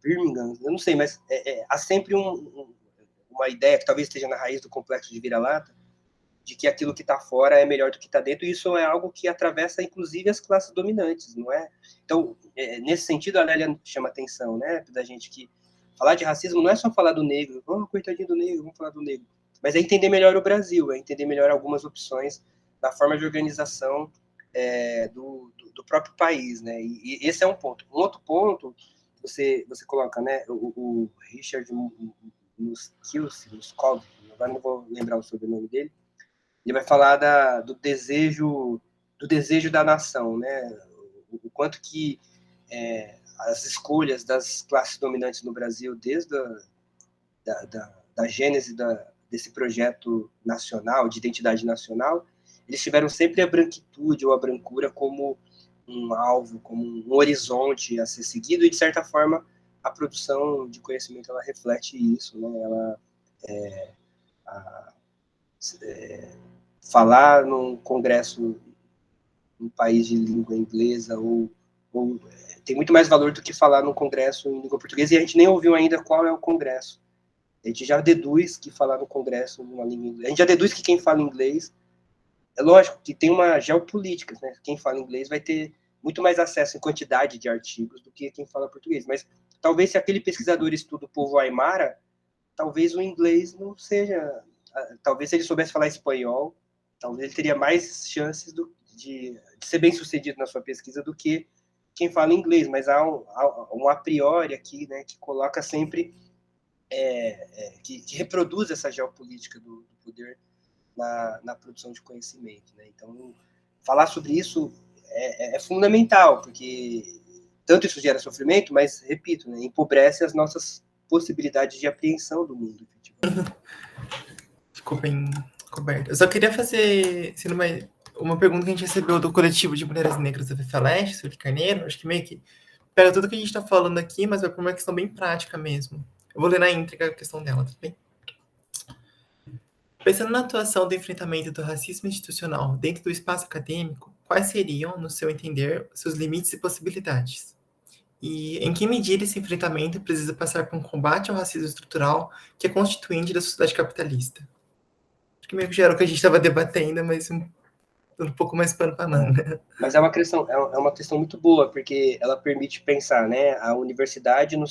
S3: Birmingham, eu não sei, mas há sempre uma ideia que talvez esteja na raiz do complexo de vira-lata, de que aquilo que está fora é melhor do que está dentro, e isso é algo que atravessa, inclusive, as classes dominantes, não é? Então, nesse sentido, a Lélia chama atenção, né, da gente que falar de racismo não é só falar do negro, coitadinho do negro, vamos falar do negro, mas é entender melhor o Brasil, é entender melhor algumas opções da forma de organização do próprio país, né? E esse é um ponto. Um outro ponto, você coloca, né, o Richard Muskov, agora não vou lembrar o sobrenome dele, ele vai falar do desejo da nação, né? O quanto que as escolhas das classes dominantes no Brasil, desde da gênese desse projeto nacional, de identidade nacional, eles tiveram sempre a branquitude ou a brancura como um alvo, como um horizonte a ser seguido, e, de certa forma, a produção de conhecimento, ela reflete isso, né? Ela falar num congresso em um país de língua inglesa tem muito mais valor do que falar num congresso em língua portuguesa, e a gente nem ouviu ainda qual é o congresso. A gente já deduz que falar no congresso numa língua inglesa. A gente já deduz que quem fala inglês, é lógico que tem uma geopolítica, né? Quem fala inglês vai ter muito mais acesso em quantidade de artigos do que quem fala português. Mas talvez se aquele pesquisador estuda o povo aimara, talvez o inglês não seja... Talvez se ele soubesse falar espanhol, talvez ele teria mais chances de ser bem sucedido na sua pesquisa do que quem fala inglês. Mas há um a priori aqui, né, que coloca sempre... que reproduz essa geopolítica do poder na produção de conhecimento, né? Então, falar sobre isso é fundamental, porque tanto isso gera sofrimento, mas, repito, né, empobrece as nossas possibilidades de apreensão do mundo.
S1: Ficou bem coberto. Eu só queria fazer uma pergunta que a gente recebeu do coletivo de mulheres negras da FEFELESH, Sueli Carneiro, acho que meio que pega tudo que a gente está falando aqui, mas vai para uma questão bem prática mesmo. Eu vou ler na íntegra a questão dela, tudo bem? Pensando na atuação do enfrentamento do racismo institucional dentro do espaço acadêmico, quais seriam, no seu entender, seus limites e possibilidades? E em que medida esse enfrentamento precisa passar por um combate ao racismo estrutural que é constituinte da sociedade capitalista? Acho que meio que já era o que a gente estava debatendo, mas um pouco mais pano para manga.
S3: Mas é uma questão muito boa, porque ela permite pensar, né, a universidade na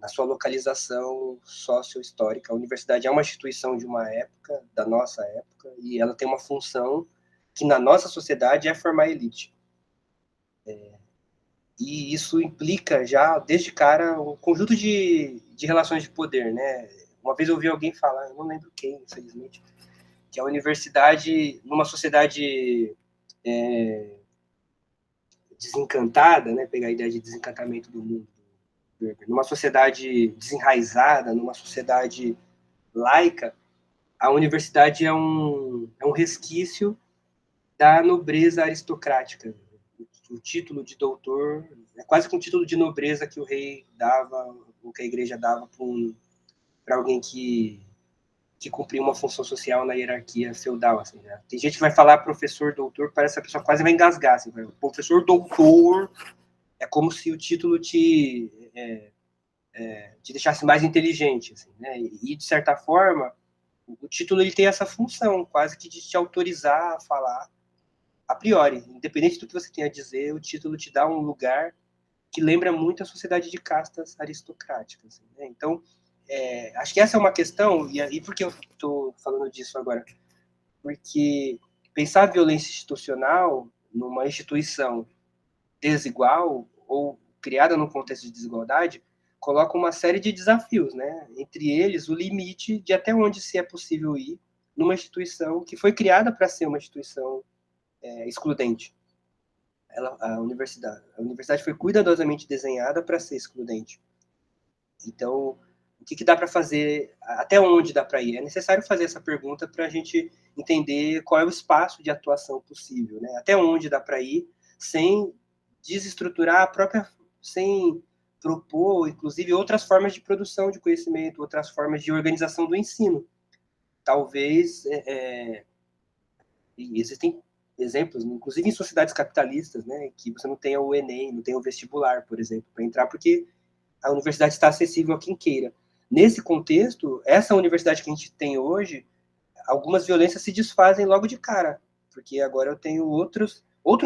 S3: sua localização socio-histórica. A universidade é uma instituição de uma época, da nossa época, e ela tem uma função que na nossa sociedade é formar elite. E isso implica já, desde cara, um conjunto de relações de poder, né? Uma vez eu ouvi alguém falar, eu não lembro quem, infelizmente, que a universidade, numa sociedade desencantada, né? Pegar a ideia de desencantamento do mundo, numa sociedade desenraizada, numa sociedade laica, a universidade é um resquício da nobreza aristocrática. O título de doutor é quase que um título de nobreza que o rei dava, ou que a igreja dava para alguém que cumpria uma função social na hierarquia feudal. Assim, né? Tem gente que vai falar professor, doutor, parece que a pessoa quase vai engasgar. Assim, professor, doutor, é como se o título te deixasse mais inteligente. Assim, né? E, de certa forma, o título ele tem essa função, quase que de te autorizar a falar a priori. Independente do que você tenha a dizer, o título te dá um lugar que lembra muito a sociedade de castas aristocráticas. Assim, né? Então, acho que essa é uma questão, e por que eu estou falando disso agora? Porque pensar a violência institucional numa instituição desigual ou criada num contexto de desigualdade coloca uma série de desafios, né? Entre eles, o limite de até onde se é possível ir numa instituição que foi criada para ser uma instituição excludente. A universidade foi cuidadosamente desenhada para ser excludente. Então, o que dá para fazer? Até onde dá para ir? É necessário fazer essa pergunta para a gente entender qual é o espaço de atuação possível, né? Até onde dá para ir sem desestruturar a própria, sem propor, inclusive, outras formas de produção de conhecimento, outras formas de organização do ensino. Talvez existem exemplos, inclusive em sociedades capitalistas, né, que você não tenha o Enem, não tenha o vestibular, por exemplo, para entrar, porque a universidade está acessível a quem queira. Nesse contexto, essa universidade que a gente tem hoje, algumas violências se desfazem logo de cara, porque agora eu tenho outros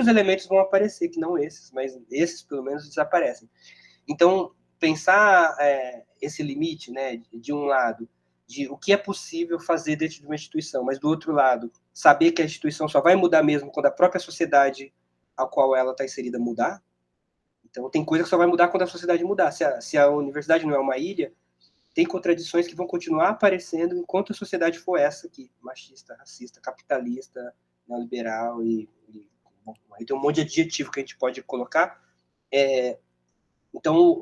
S3: elementos vão aparecer, que não esses, mas esses, pelo menos, desaparecem. Então, pensar esse limite, né, de um lado, de o que é possível fazer dentro de uma instituição, mas do outro lado, saber que a instituição só vai mudar mesmo quando a própria sociedade a qual ela está inserida mudar. Então, tem coisa que só vai mudar quando a sociedade mudar. Se a universidade não é uma ilha, tem contradições que vão continuar aparecendo enquanto a sociedade for essa aqui, machista, racista, capitalista, neoliberal bom, aí tem um monte de adjetivo que a gente pode colocar. Então,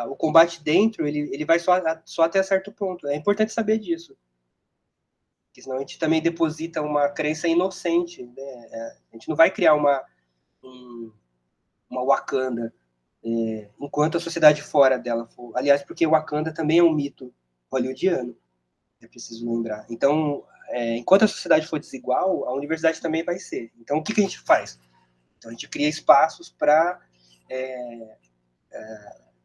S3: o combate dentro, ele vai só até certo ponto. É importante saber disso. Porque senão a gente também deposita uma crença inocente. Né? A gente não vai criar uma Wakanda enquanto a sociedade fora dela for. Aliás, porque Wakanda também é um mito hollywoodiano, é preciso lembrar. Então, enquanto a sociedade for desigual, a universidade também vai ser. Então, o que a gente faz? Então, a gente cria espaços para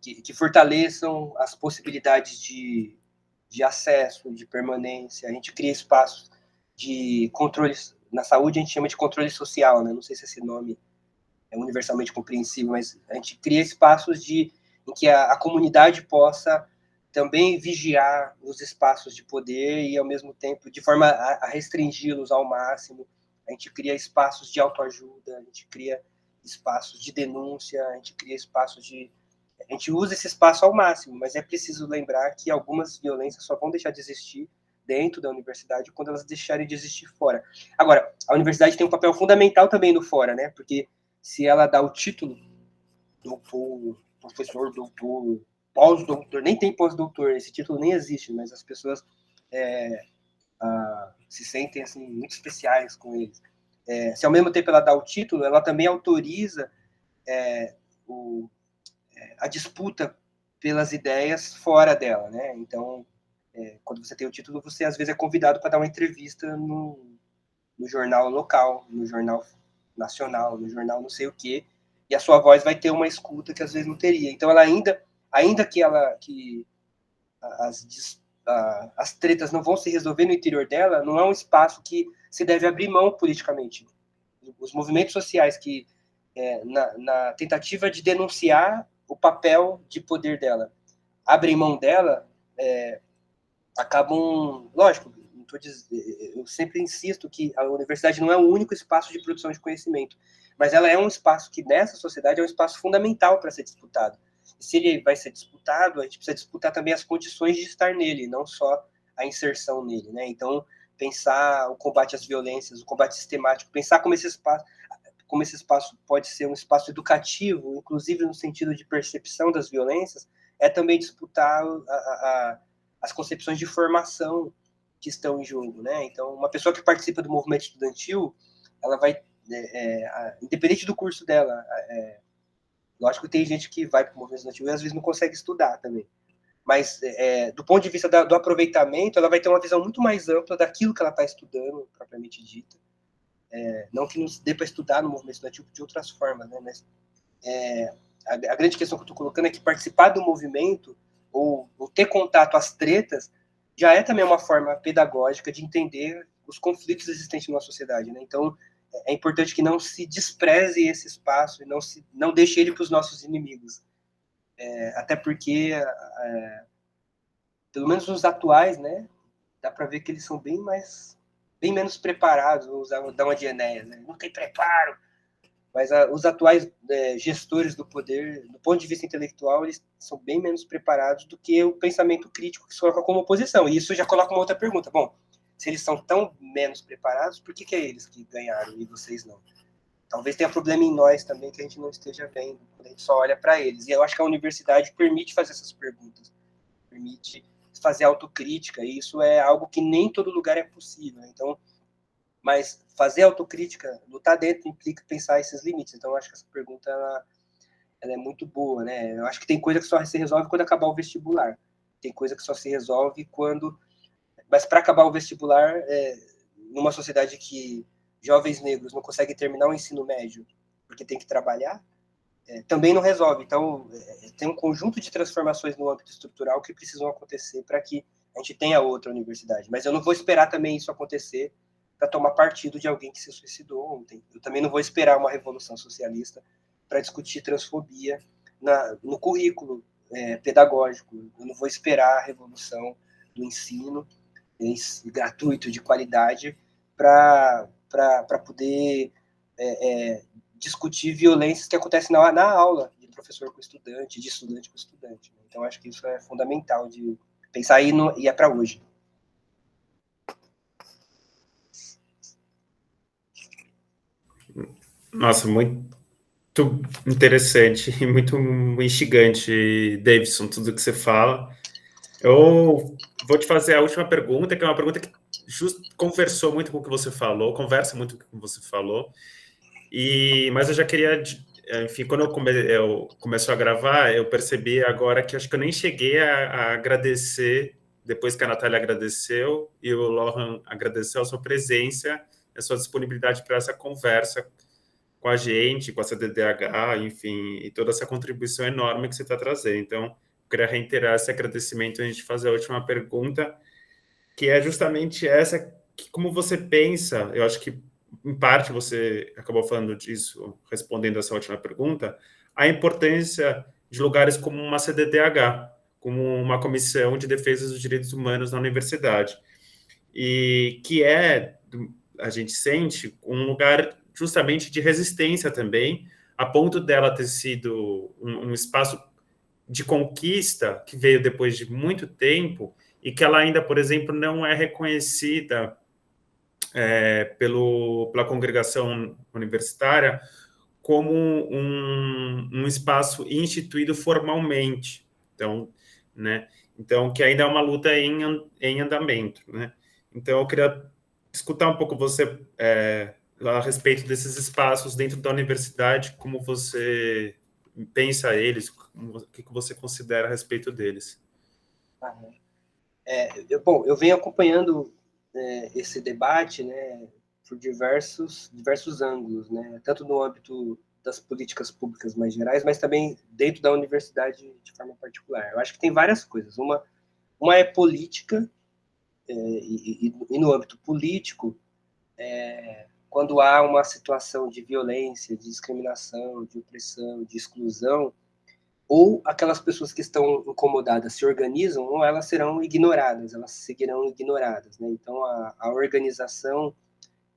S3: que fortaleçam as possibilidades de acesso, de permanência. A gente cria espaços de controle. Na saúde, a gente chama de controle social, né? Não sei se esse nome é universalmente compreensível, mas a gente cria espaços em que a comunidade possa também vigiar os espaços de poder e, ao mesmo tempo, de forma a restringi-los ao máximo. A gente cria espaços de autoajuda, a gente cria espaços de denúncia, a gente cria espaços de... A gente usa esse espaço ao máximo, mas é preciso lembrar que algumas violências só vão deixar de existir dentro da universidade quando elas deixarem de existir fora. Agora, a universidade tem um papel fundamental também no fora, né? Porque se ela dá o título doutor, professor, doutor, pós-doutor, nem tem pós-doutor, esse título nem existe, mas as pessoas se sentem assim, muito especiais com eles. Se ao mesmo tempo ela dá o título, ela também autoriza a disputa pelas ideias fora dela, né? Então, quando você tem o título, você às vezes é convidado para dar uma entrevista no jornal local, no jornal nacional, no jornal não sei o quê, e a sua voz vai ter uma escuta que às vezes não teria. Então, ela ainda que as tretas não vão se resolver no interior dela, não é um espaço que se deve abrir mão politicamente. Os movimentos sociais que, na tentativa de denunciar o papel de poder dela, abrem mão dela, acabam, lógico, eu sempre insisto que a universidade não é o único espaço de produção de conhecimento, mas ela é um espaço que, nessa sociedade, é um espaço fundamental para ser disputado. E se ele vai ser disputado, a gente precisa disputar também as condições de estar nele, não só a inserção nele, né? Então, pensar o combate às violências, o combate sistemático, pensar como esse espaço pode ser um espaço educativo, inclusive no sentido de percepção das violências, é também disputar as concepções de formação que estão em jogo, né? Então, uma pessoa que participa do movimento estudantil, ela vai, independente do curso dela, lógico que tem gente que vai para o movimento estudantil e às vezes não consegue estudar também, mas do ponto de vista do aproveitamento, ela vai ter uma visão muito mais ampla daquilo que ela está estudando, propriamente dita. Não que não dê para estudar no movimento estudantil de outras formas, né? Mas a grande questão que eu estou colocando é que participar do movimento ou ter contato às tretas já é também uma forma pedagógica de entender os conflitos existentes na sociedade, né? Então, é importante que não se despreze esse espaço e não deixe ele para os nossos inimigos. Até porque, pelo menos os atuais, né, dá para ver que eles são bem menos preparados, vou dar uma de Enéas, né? Não tem preparo. Mas os atuais gestores do poder, do ponto de vista intelectual, eles são bem menos preparados do que o pensamento crítico que se coloca como oposição. E isso já coloca uma outra pergunta. Bom, se eles são tão menos preparados, por que é eles que ganharam e vocês não? Talvez tenha problema em nós também que a gente não esteja vendo, quando a gente só olha para eles. E eu acho que a universidade permite fazer essas perguntas, permite fazer autocrítica, e isso é algo que nem em todo lugar é possível. Então, mas fazer autocrítica, lutar dentro, implica pensar esses limites. Então, eu acho que essa pergunta ela é muito boa, né? Eu acho que tem coisa que só se resolve quando acabar o vestibular. Tem coisa que só se resolve quando... Mas para acabar o vestibular, numa sociedade que jovens negros não conseguem terminar o ensino médio porque tem que trabalhar, também não resolve. Então, tem um conjunto de transformações no âmbito estrutural que precisam acontecer para que A gente tem a outra universidade, mas eu não vou esperar também isso acontecer para tomar partido de alguém que se suicidou ontem. Eu também não vou esperar uma revolução socialista para discutir transfobia no currículo pedagógico. Eu não vou esperar a revolução do ensino gratuito, de qualidade, para poder discutir violências que acontecem na aula, de professor com estudante, de estudante com estudante. Então, acho que isso é fundamental de pensar e é para hoje.
S2: Nossa, muito interessante e muito instigante, Davidson, tudo que você fala. Eu vou te fazer a última pergunta, que é uma pergunta que conversou muito com o que você falou, conversa muito com o que você falou, mas eu já queria, enfim, quando eu começou a gravar, eu percebi agora que acho que eu nem cheguei a agradecer, depois que a Natália agradeceu e o Lohan agradeceu a sua presença, a sua disponibilidade para essa conversa com a gente, com a CDDH, enfim, e toda essa contribuição enorme que você está trazendo. Então, eu queria reiterar esse agradecimento e a gente fazer a última pergunta, que é justamente essa, que como você pensa, eu acho que, em parte, você acabou falando disso, respondendo essa última pergunta, a importância de lugares como uma CDDH, como uma Comissão de Defesa dos Direitos Humanos na universidade, e que a gente sente, um lugar justamente de resistência também, a ponto dela ter sido um espaço de conquista que veio depois de muito tempo e que ela ainda, por exemplo, não é reconhecida pela congregação universitária como um espaço instituído formalmente. Então, né? Então, que ainda é uma luta em andamento, né? Então, eu queria escutar um pouco você a respeito desses espaços dentro da universidade, como você pensa eles, o que você considera a respeito deles.
S3: Bom, eu venho acompanhando esse debate, né, por diversos ângulos, né, tanto no âmbito das políticas públicas mais gerais, mas também dentro da universidade de forma particular. Eu acho que tem várias coisas. Uma é política, e no âmbito político, quando há uma situação de violência, de discriminação, de opressão, de exclusão, ou aquelas pessoas que estão incomodadas se organizam, ou elas serão ignoradas, elas seguirão ignoradas, né? Então, a organização,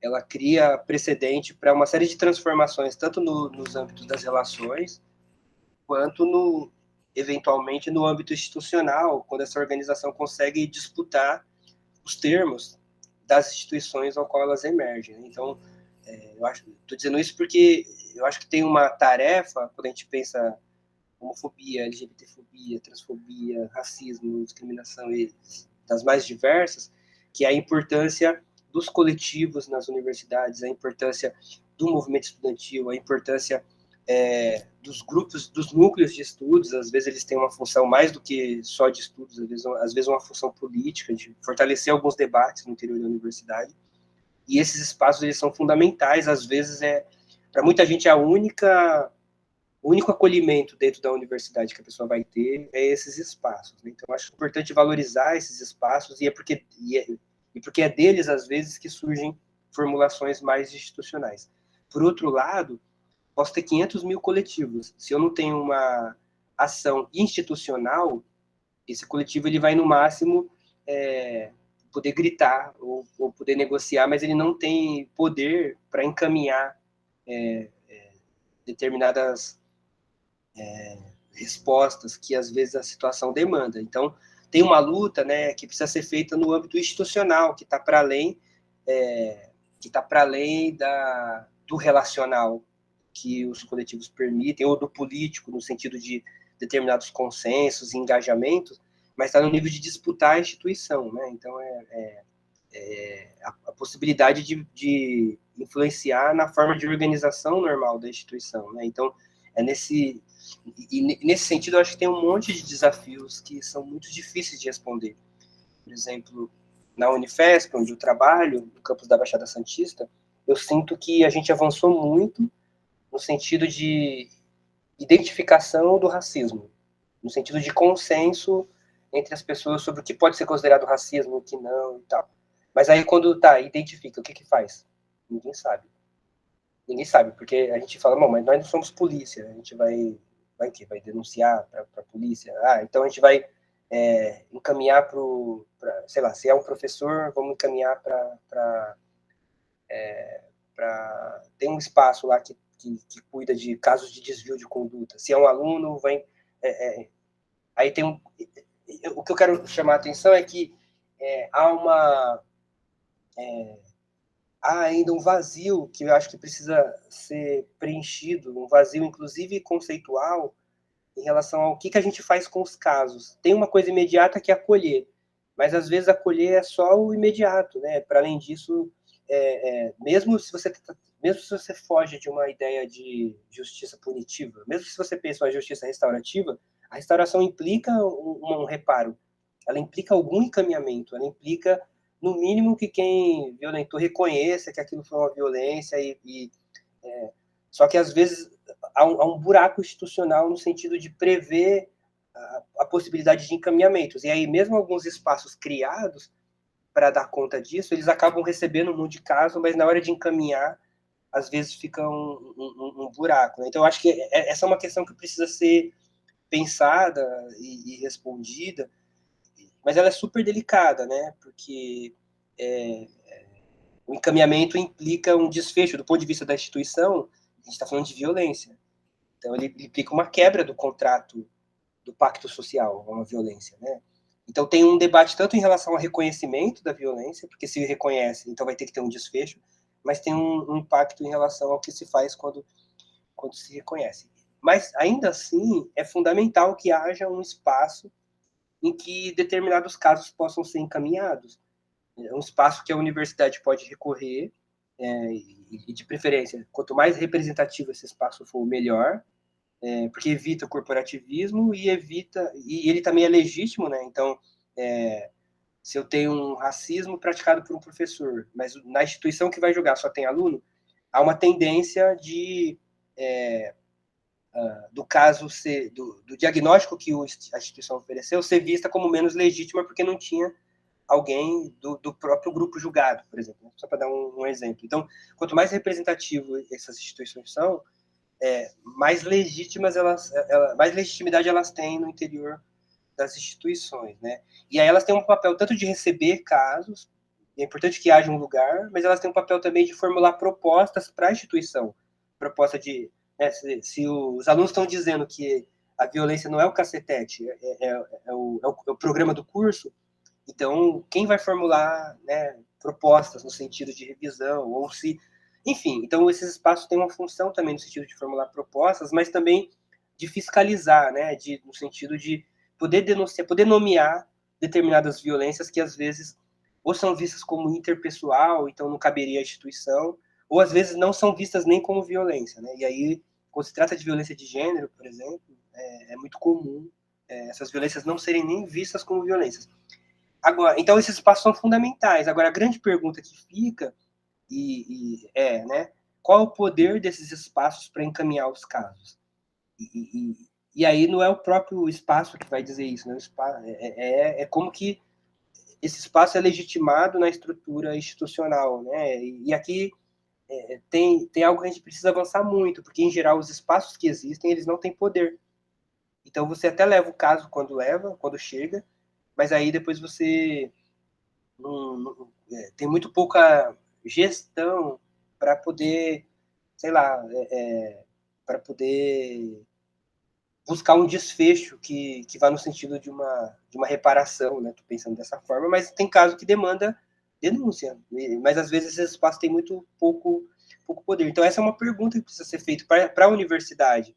S3: ela cria precedente para uma série de transformações, tanto nos âmbitos das relações, quanto, eventualmente, no âmbito institucional, quando essa organização consegue disputar os termos das instituições ao qual elas emergem. Então, estou dizendo isso porque eu acho que tem uma tarefa, quando a gente pensa homofobia, LGBTfobia, transfobia, racismo, discriminação e das mais diversas, que é a importância dos coletivos nas universidades, a importância do movimento estudantil, a importância dos grupos, dos núcleos de estudos. Às vezes eles têm uma função mais do que só de estudos, às vezes uma função política, de fortalecer alguns debates no interior da universidade. E esses espaços, eles são fundamentais, às vezes para muita gente o único acolhimento dentro da universidade que a pessoa vai ter é esses espaços, né? Então, acho importante valorizar esses espaços, e porque é deles, às vezes, que surgem formulações mais institucionais. Por outro lado, posso ter 500 mil coletivos. Se eu não tenho uma ação institucional, esse coletivo ele vai, no máximo, poder gritar ou poder negociar, mas ele não tem poder para encaminhar determinadas respostas que, às vezes, a situação demanda. Então, tem uma luta, né, que precisa ser feita no âmbito institucional, que está para além, do relacional que os coletivos permitem, ou do político, no sentido de determinados consensos e engajamentos, mas está no nível de disputar a instituição, né? Então, a possibilidade de influenciar na forma de organização normal da instituição, né? Então, nesse sentido, eu acho que tem um monte de desafios que são muito difíceis de responder. Por exemplo, na Unifesp, onde eu trabalho, no campus da Baixada Santista, eu sinto que a gente avançou muito no sentido de identificação do racismo, no sentido de consenso entre as pessoas sobre o que pode ser considerado racismo, o que não e tal. Mas aí quando identifica, o que faz? Ninguém sabe. Ninguém sabe, porque a gente fala, não, mas nós não somos polícia, a gente vai vai denunciar para a polícia. Então a gente vai encaminhar para, sei lá, se é um professor, vamos encaminhar para tem um espaço lá que cuida de casos de desvio de conduta. Se é um aluno, aí tem o que eu quero chamar a atenção é que há ainda um vazio que eu acho que precisa ser preenchido, um vazio inclusive conceitual, em relação ao que a gente faz com os casos. Tem uma coisa imediata que é acolher, mas às vezes acolher é só o imediato, né? Para além disso, mesmo se você foge de uma ideia de justiça punitiva, mesmo se você pensa uma justiça restaurativa, a restauração implica um reparo, ela implica algum encaminhamento, ela implica, no mínimo, que quem violentou reconheça que aquilo foi uma violência só que às vezes há um buraco institucional no sentido de prever a possibilidade de encaminhamentos. E aí mesmo alguns espaços criados para dar conta disso, eles acabam recebendo um monte de caso, mas na hora de encaminhar, às vezes fica um buraco. Então eu acho que essa é uma questão que precisa ser pensada e respondida, mas ela é super delicada, né? Porque o encaminhamento implica um desfecho do ponto de vista da instituição. A gente está falando de violência, então ele implica uma quebra do contrato, do pacto social, uma violência, né? Então tem um debate tanto em relação ao reconhecimento da violência, porque se reconhece, então vai ter que ter um desfecho, mas tem um impacto em relação ao que se faz quando se reconhece. Mas ainda assim é fundamental que haja um espaço em que determinados casos possam ser encaminhados, um espaço que a universidade pode recorrer, e de preferência, quanto mais representativo esse espaço for, melhor, porque evita o corporativismo e ele também é legítimo, né? Então, se eu tenho um racismo praticado por um professor, mas na instituição que vai julgar só tem aluno, há uma tendência do caso do diagnóstico que a instituição ofereceu ser vista como menos legítima porque não tinha alguém do próprio grupo julgado, por exemplo, né? Só para dar um exemplo. Então, quanto mais representativo essas instituições são, mais mais legitimidade elas têm no interior das instituições, né? E aí elas têm um papel tanto de receber casos, é importante que haja um lugar, mas elas têm um papel também de formular propostas para a instituição, proposta de, né, se os alunos estão dizendo que a violência não é o cacetete, é o programa do curso, então quem vai formular, né, propostas no sentido de revisão, ou se enfim, então esses espaços têm uma função também no sentido de formular propostas, mas também de fiscalizar, né, no sentido de poder denunciar, poder nomear determinadas violências que às vezes ou são vistas como interpessoal, então não caberia à instituição, ou às vezes não são vistas nem como violência, né? E aí, quando se trata de violência de gênero, por exemplo, é muito comum essas violências não serem nem vistas como violências. Agora, então esses espaços são fundamentais. Agora, a grande pergunta que fica né, qual é o poder desses espaços para encaminhar os casos? E aí não é o próprio espaço que vai dizer isso, né? É como que esse espaço é legitimado na estrutura institucional, né? E aqui tem algo que a gente precisa avançar muito, porque em geral os espaços que existem eles não têm poder. Então você até leva o caso quando chega, mas aí depois você tem muito pouca gestão para poder, sei lá, para poder buscar um desfecho que vá no sentido de uma reparação, né? Tô pensando dessa forma, mas tem caso que demanda denúncia, mas às vezes esse espaço tem muito pouco poder. Então essa é uma pergunta que precisa ser feita para a universidade.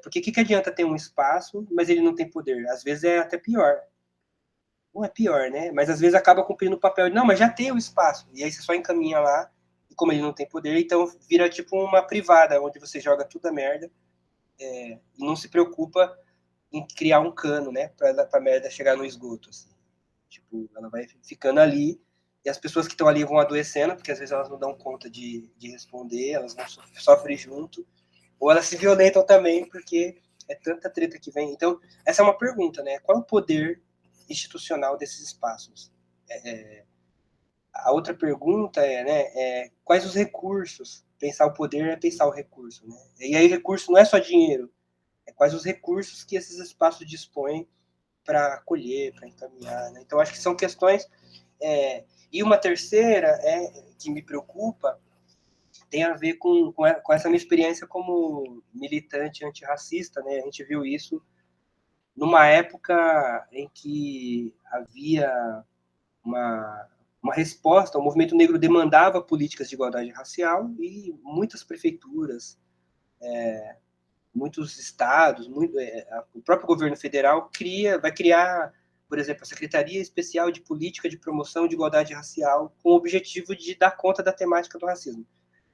S3: Porque que adianta ter um espaço, mas ele não tem poder? Às vezes é até pior. Não é pior, né? Mas às vezes acaba cumprindo o papel de, não, mas já tem o espaço. E aí você só encaminha lá, e como ele não tem poder, então vira tipo uma privada, onde você joga tudo a merda, e não se preocupa em criar um cano, né? Pra merda chegar no esgoto, assim. Tipo, ela vai ficando ali, e as pessoas que estão ali vão adoecendo, porque às vezes elas não dão conta de responder, elas vão sofrer junto, ou elas se violentam também, porque É tanta treta que vem. Então, essa é uma pergunta, né? Qual é o poder institucional desses espaços? A outra pergunta quais os recursos? Pensar o poder é pensar o recurso, né? E aí, recurso não é só dinheiro, é quais os recursos que esses espaços dispõem para acolher, para encaminhar, né? Então, acho que são questões. E uma terceira que me preocupa tem a ver com essa minha experiência como militante antirracista, né? A gente viu isso numa época em que havia uma resposta, o movimento negro demandava políticas de igualdade racial e muitas prefeituras, muitos estados, o próprio governo federal vai criar, por exemplo, a Secretaria Especial de Política de Promoção de Igualdade Racial, com o objetivo de dar conta da temática do racismo.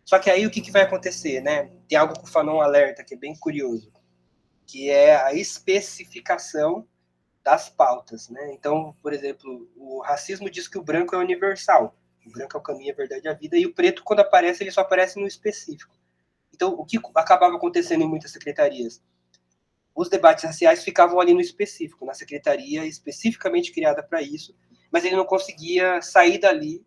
S3: Só que aí o que vai acontecer, né? Tem algo que o Fanon alerta, que é bem curioso, que é a especificação das pautas, né? Então, por exemplo, o racismo diz que o branco é universal, o branco é o caminho, a verdade e a vida, e o preto, quando aparece, ele só aparece no específico. Então, o que acabava acontecendo em muitas secretarias? Os debates raciais ficavam ali no específico, na secretaria especificamente criada para isso, mas ele não conseguia sair dali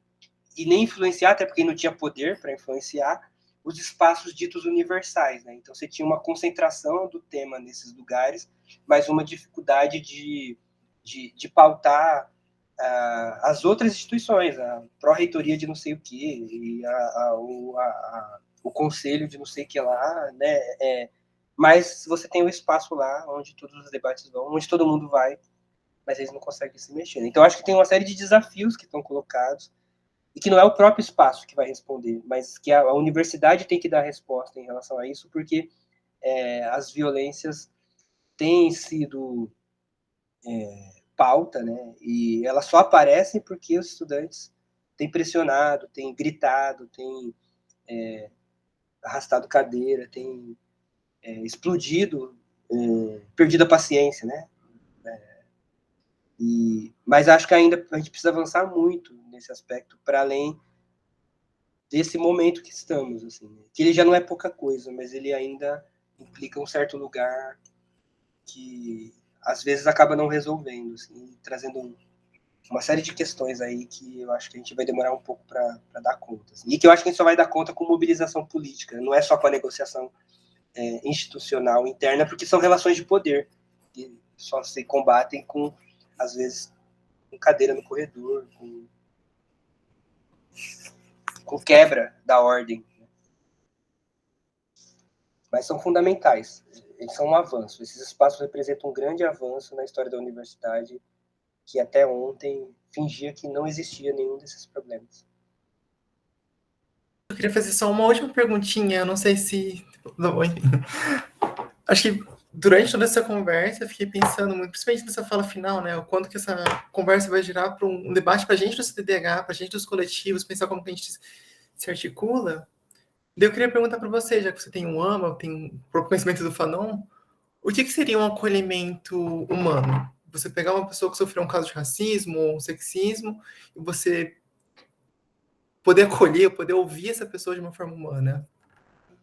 S3: e nem influenciar, até porque não tinha poder para influenciar, os espaços ditos universais, né? Então, você tinha uma concentração do tema nesses lugares, mas uma dificuldade de pautar as outras instituições, a pró-reitoria de não sei o quê, e o conselho de não sei o que lá, né? Mas você tem um espaço lá onde todos os debates vão, onde todo mundo vai, mas eles não conseguem se mexer. Então, acho que tem uma série de desafios que estão colocados, e que não é o próprio espaço que vai responder, mas que a universidade tem que dar resposta em relação a isso, porque as violências têm sido pauta, né? E elas só aparecem porque os estudantes têm pressionado, têm gritado, têm arrastado cadeira, têm explodido, perdido a paciência, né? Mas acho que ainda a gente precisa avançar muito nesse aspecto, para além desse momento que estamos, assim, né? Que ele já não é pouca coisa, mas ele ainda implica um certo lugar que às vezes acaba não resolvendo, assim, trazendo uma série de questões aí que eu acho que a gente vai demorar um pouco para dar conta. Assim. E que eu acho que a gente só vai dar conta com mobilização política, não é só com a negociação institucional interna, porque são relações de poder que só se combatem com, às vezes, com cadeira no corredor, com quebra da ordem. Mas são fundamentais, eles são um avanço. Esses espaços representam um grande avanço na história da universidade, que até ontem fingia que não existia nenhum desses problemas.
S1: Eu queria fazer só uma última perguntinha, eu não sei se... Não, enfim. Acho que durante toda essa conversa eu fiquei pensando muito, principalmente nessa fala final, né, o quanto que essa conversa vai gerar para um debate para a gente do CDDH, para a gente dos coletivos, pensar como que a gente se articula. Daí eu queria perguntar para você, já que você tem um AMA, tem um próprio conhecimento do Fanon, o que seria um acolhimento humano? Você pegar uma pessoa que sofreu um caso de racismo ou um sexismo e você poder acolher, poder ouvir essa pessoa de uma forma humana.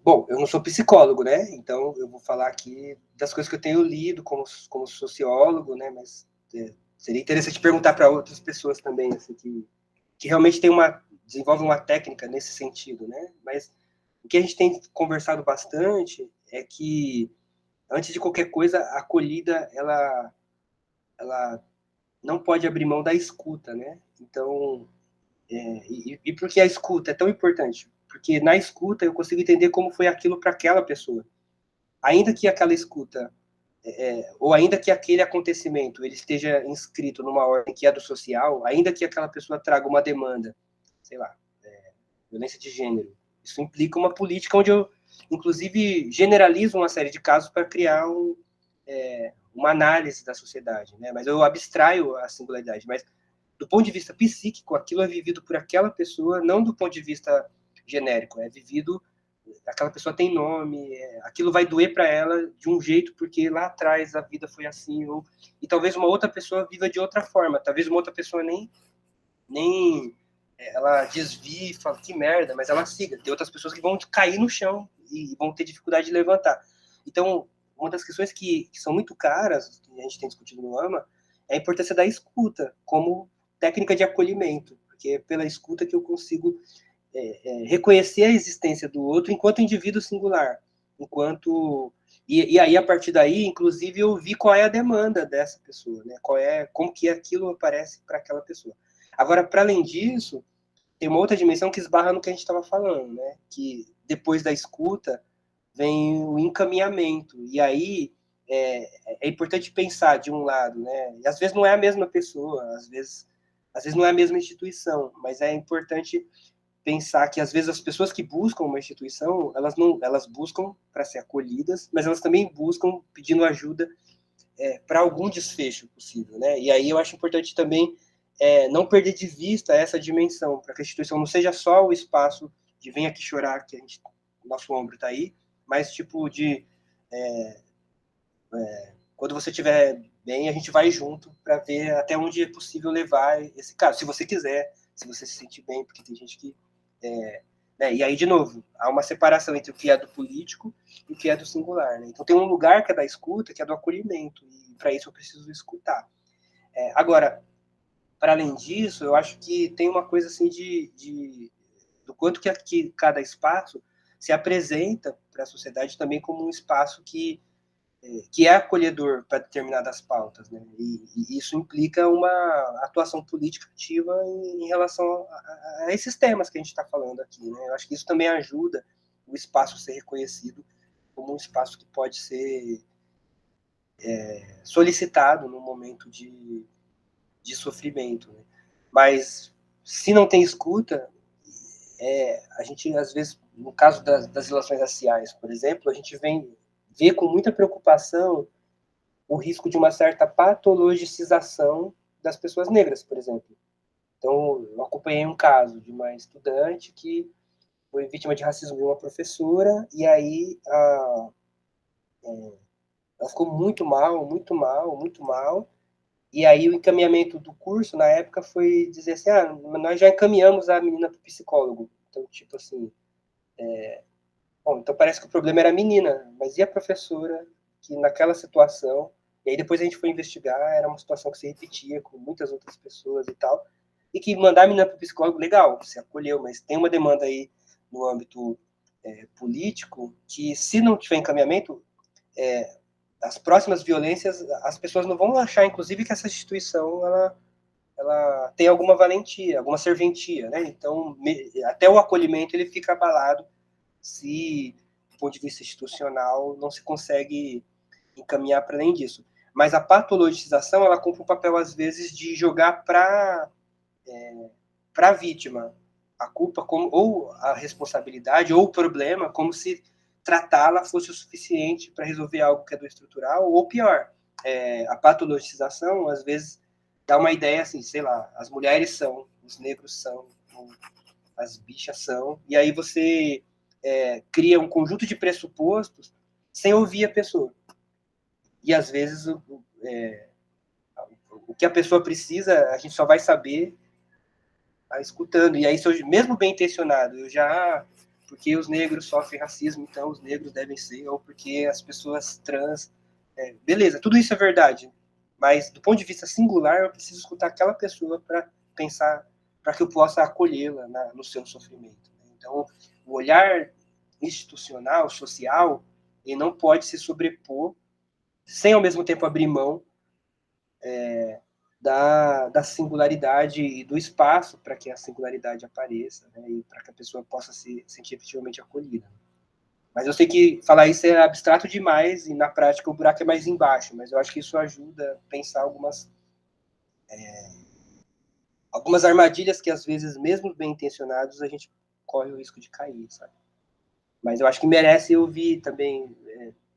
S3: Bom, eu não sou psicólogo, né? Então eu vou falar aqui das coisas que eu tenho lido como sociólogo, né? Mas seria interessante perguntar para outras pessoas também, assim, que realmente desenvolvem uma técnica nesse sentido, né? Mas o que a gente tem conversado bastante é que, antes de qualquer coisa, a acolhida, ela não pode abrir mão da escuta, né? Então, e por que a escuta é tão importante? Porque na escuta eu consigo entender como foi aquilo para aquela pessoa. Ainda que aquela escuta, ou ainda que aquele acontecimento ele esteja inscrito numa ordem que é do social, ainda que aquela pessoa traga uma demanda, sei lá, violência de gênero, isso implica uma política onde eu, inclusive, generalizo uma série de casos para criar uma análise da sociedade, né? Mas eu abstraio a singularidade. Mas, do ponto de vista psíquico, aquilo é vivido por aquela pessoa, não do ponto de vista genérico, é vivido, aquela pessoa tem nome, aquilo vai doer para ela de um jeito, porque lá atrás a vida foi assim, e talvez uma outra pessoa viva de outra forma, talvez uma outra pessoa nem ela desvie e fala, que merda, mas ela siga. Tem outras pessoas que vão cair no chão e vão ter dificuldade de levantar. Então, uma das questões que são muito caras, que a gente tem discutido no AMA, é a importância da escuta como técnica de acolhimento, porque é pela escuta que eu consigo reconhecer a existência do outro enquanto indivíduo singular, e aí a partir daí, inclusive, eu vi qual é a demanda dessa pessoa, né? Como que aquilo aparece para aquela pessoa. Agora, para além disso, tem uma outra dimensão que esbarra no que a gente estava falando, né? Que depois da escuta vem o encaminhamento, e aí é importante pensar de um lado, né? E às vezes não é a mesma pessoa, às vezes não é a mesma instituição, mas é importante pensar que às vezes as pessoas que buscam uma instituição, elas buscam para ser acolhidas, mas elas também buscam pedindo ajuda para algum desfecho possível, né? E aí eu acho importante também não perder de vista essa dimensão, para que a instituição não seja só o espaço de vem aqui chorar, que nosso ombro está aí, mas tipo de quando você estiver bem, a gente vai junto para ver até onde é possível levar esse caso, se você quiser, se você se sentir bem, porque tem gente que né? E aí, de novo, há uma separação entre o que é do político e o que é do singular. Né? Então, tem um lugar que é da escuta, que é do acolhimento, e para isso eu preciso escutar. Agora, para além disso, eu acho que tem uma coisa assim do quanto que cada espaço se apresenta para a sociedade também como um espaço que é acolhedor para determinadas pautas, né? E isso implica uma atuação política ativa em relação a esses temas que a gente está falando aqui, né? Eu acho que isso também ajuda o espaço a ser reconhecido como um espaço que pode ser solicitado no momento de sofrimento, né? Mas se não tem escuta, a gente às vezes, no caso das relações raciais, por exemplo, a gente vê com muita preocupação o risco de uma certa patologicização das pessoas negras, por exemplo. Então, eu acompanhei um caso de uma estudante que foi vítima de racismo de uma professora, e aí ela ficou muito mal, muito mal, muito mal, e aí o encaminhamento do curso, na época, foi dizer assim, nós já encaminhamos a menina para o psicólogo. Então, tipo assim, bom, então parece que o problema era a menina, mas e a professora que naquela situação, e aí depois a gente foi investigar, era uma situação que se repetia com muitas outras pessoas e tal, e que mandar a menina para o psicólogo, legal, você acolheu, mas tem uma demanda aí no âmbito político que, se não tiver encaminhamento, as próximas violências, as pessoas não vão achar, inclusive, que essa instituição ela tem alguma valentia, alguma serventia, né? Então, até o acolhimento ele fica abalado se, do ponto de vista institucional, não se consegue encaminhar para além disso. Mas a patologização, ela cumpre um papel, às vezes, de jogar para a vítima a culpa ou a responsabilidade ou o problema, como se tratá-la fosse o suficiente para resolver algo que é do estrutural, ou pior, a patologização, às vezes, dá uma ideia assim, sei lá, as mulheres são, os negros são, as bichas são, e aí você cria um conjunto de pressupostos sem ouvir a pessoa. E às vezes o que a pessoa precisa, a gente só vai saber escutando. E aí, se eu, mesmo bem intencionado, porque os negros sofrem racismo, então os negros devem ser, ou porque as pessoas trans. Beleza, tudo isso é verdade. Mas do ponto de vista singular, eu preciso escutar aquela pessoa para pensar, para que eu possa acolhê-la no seu sofrimento. Então, o olhar institucional, social, ele não pode se sobrepor sem ao mesmo tempo abrir mão da singularidade e do espaço para que a singularidade apareça, né, e para que a pessoa possa se sentir efetivamente acolhida. Mas eu sei que falar isso é abstrato demais e na prática o buraco é mais embaixo, mas eu acho que isso ajuda a pensar algumas armadilhas que às vezes, mesmo bem intencionados, a gente corre o risco de cair, sabe? Mas eu acho que merece ouvir também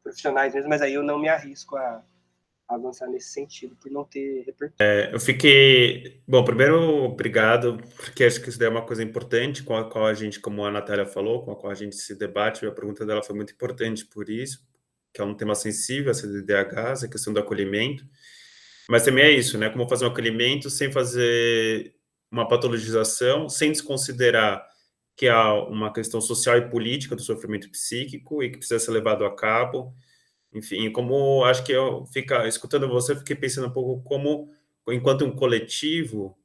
S3: profissionais mesmo, mas aí eu não me arrisco a avançar nesse sentido, por não ter repertório.
S2: Eu fiquei... Bom, primeiro, obrigado, porque acho que isso daí é uma coisa importante, com a qual a gente, como a Natália falou, com a qual a gente se debate, a pergunta dela foi muito importante por isso, que é um tema sensível, essa DDH, essa questão do acolhimento, mas também é isso, né? Como fazer um acolhimento sem fazer uma patologização, sem desconsiderar que há uma questão social e política do sofrimento psíquico e que precisa ser levado a cabo, Enfim, como acho que eu escutando você, eu fiquei pensando um pouco como, enquanto um coletivo,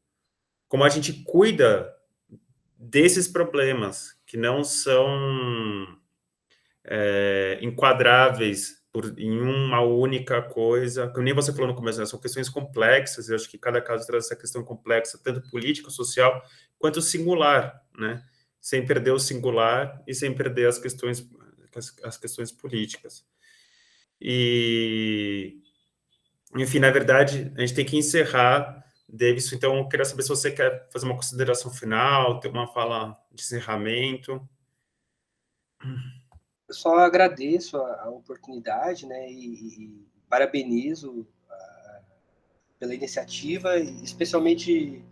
S2: como a gente cuida desses problemas que não são enquadráveis em uma única coisa, como nem você falou no começo, né? São questões complexas, eu acho que cada caso traz essa questão complexa, tanto política, social, quanto singular, né? Sem perder o singular e sem perder as questões políticas. E, enfim, na verdade, a gente tem que encerrar, Davidson, então eu queria saber se você quer fazer uma consideração final, ter uma fala de encerramento.
S3: Eu só agradeço a oportunidade, né, e parabenizo pela iniciativa, especialmente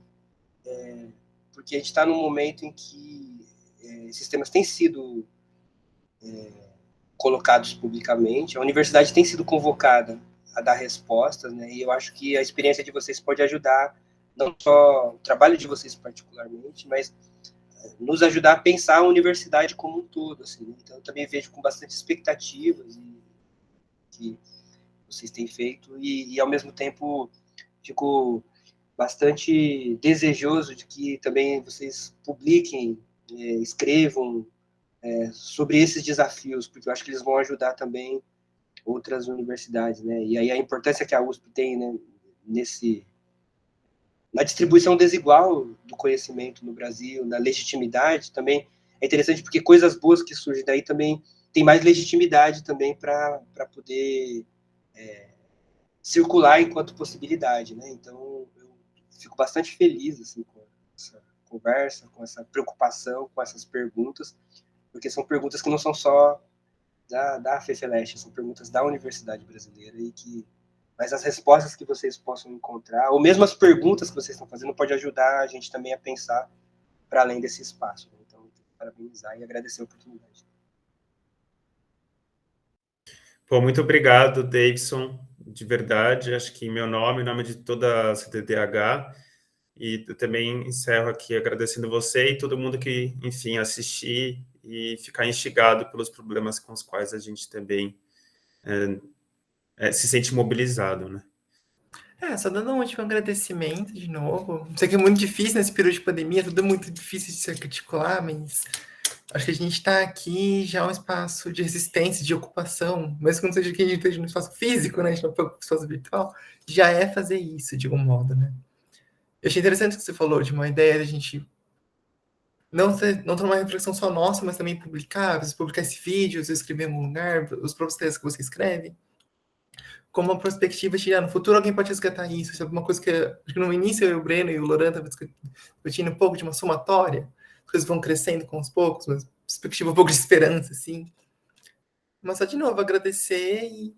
S3: porque a gente está num momento em que esses temas têm sido colocados publicamente, a universidade tem sido convocada a dar respostas, né, e eu acho que a experiência de vocês pode ajudar, não só o trabalho de vocês particularmente, mas nos ajudar a pensar a universidade como um todo, assim, né? Então eu também vejo com bastante expectativas que vocês têm feito e ao mesmo tempo fico bastante desejoso de que também vocês publiquem, escrevam sobre esses desafios, porque eu acho que eles vão ajudar também outras universidades, né? E aí a importância que a USP tem, né, na distribuição desigual do conhecimento no Brasil, na legitimidade também é interessante porque coisas boas que surgem daí também tem mais legitimidade também para poder circular enquanto possibilidade, né? Então eu fico bastante feliz assim com essa conversa, com essa preocupação, com essas perguntas, porque são perguntas que não são só da FEFELESH, são perguntas da Universidade Brasileira mas as respostas que vocês possam encontrar, ou mesmo as perguntas que vocês estão fazendo, pode ajudar a gente também a pensar para além desse espaço. Né? Então, parabenizar e agradecer a oportunidade.
S2: Pô, muito obrigado, Davidson, de verdade. Acho que em meu nome, em nome de toda a CDDH, e eu também encerro aqui agradecendo você e todo mundo que, enfim, assistir e ficar instigado pelos problemas com os quais a gente também se sente mobilizado, né?
S1: Só dando um último agradecimento de novo. Sei que é muito difícil nesse período de pandemia, tudo muito difícil de se articular, mas acho que a gente está aqui já é um espaço de resistência, de ocupação, mesmo que não seja que a gente esteja no espaço físico, né? A gente não foi no espaço virtual, já é fazer isso de algum modo, né? Eu achei interessante o que você falou de uma ideia de a gente não ter uma reflexão só nossa, mas também publicar, às vezes publicar esse vídeo, às vezes escrever em algum lugar, os próprios textos que você escreve, como uma perspectiva de, no futuro alguém pode resgatar isso, isso é uma coisa que, acho que no início eu e o Breno e o Loran estavam discutindo um pouco de uma somatória, as coisas vão crescendo com os poucos, uma perspectiva um pouco de esperança, assim. Mas só de novo, agradecer e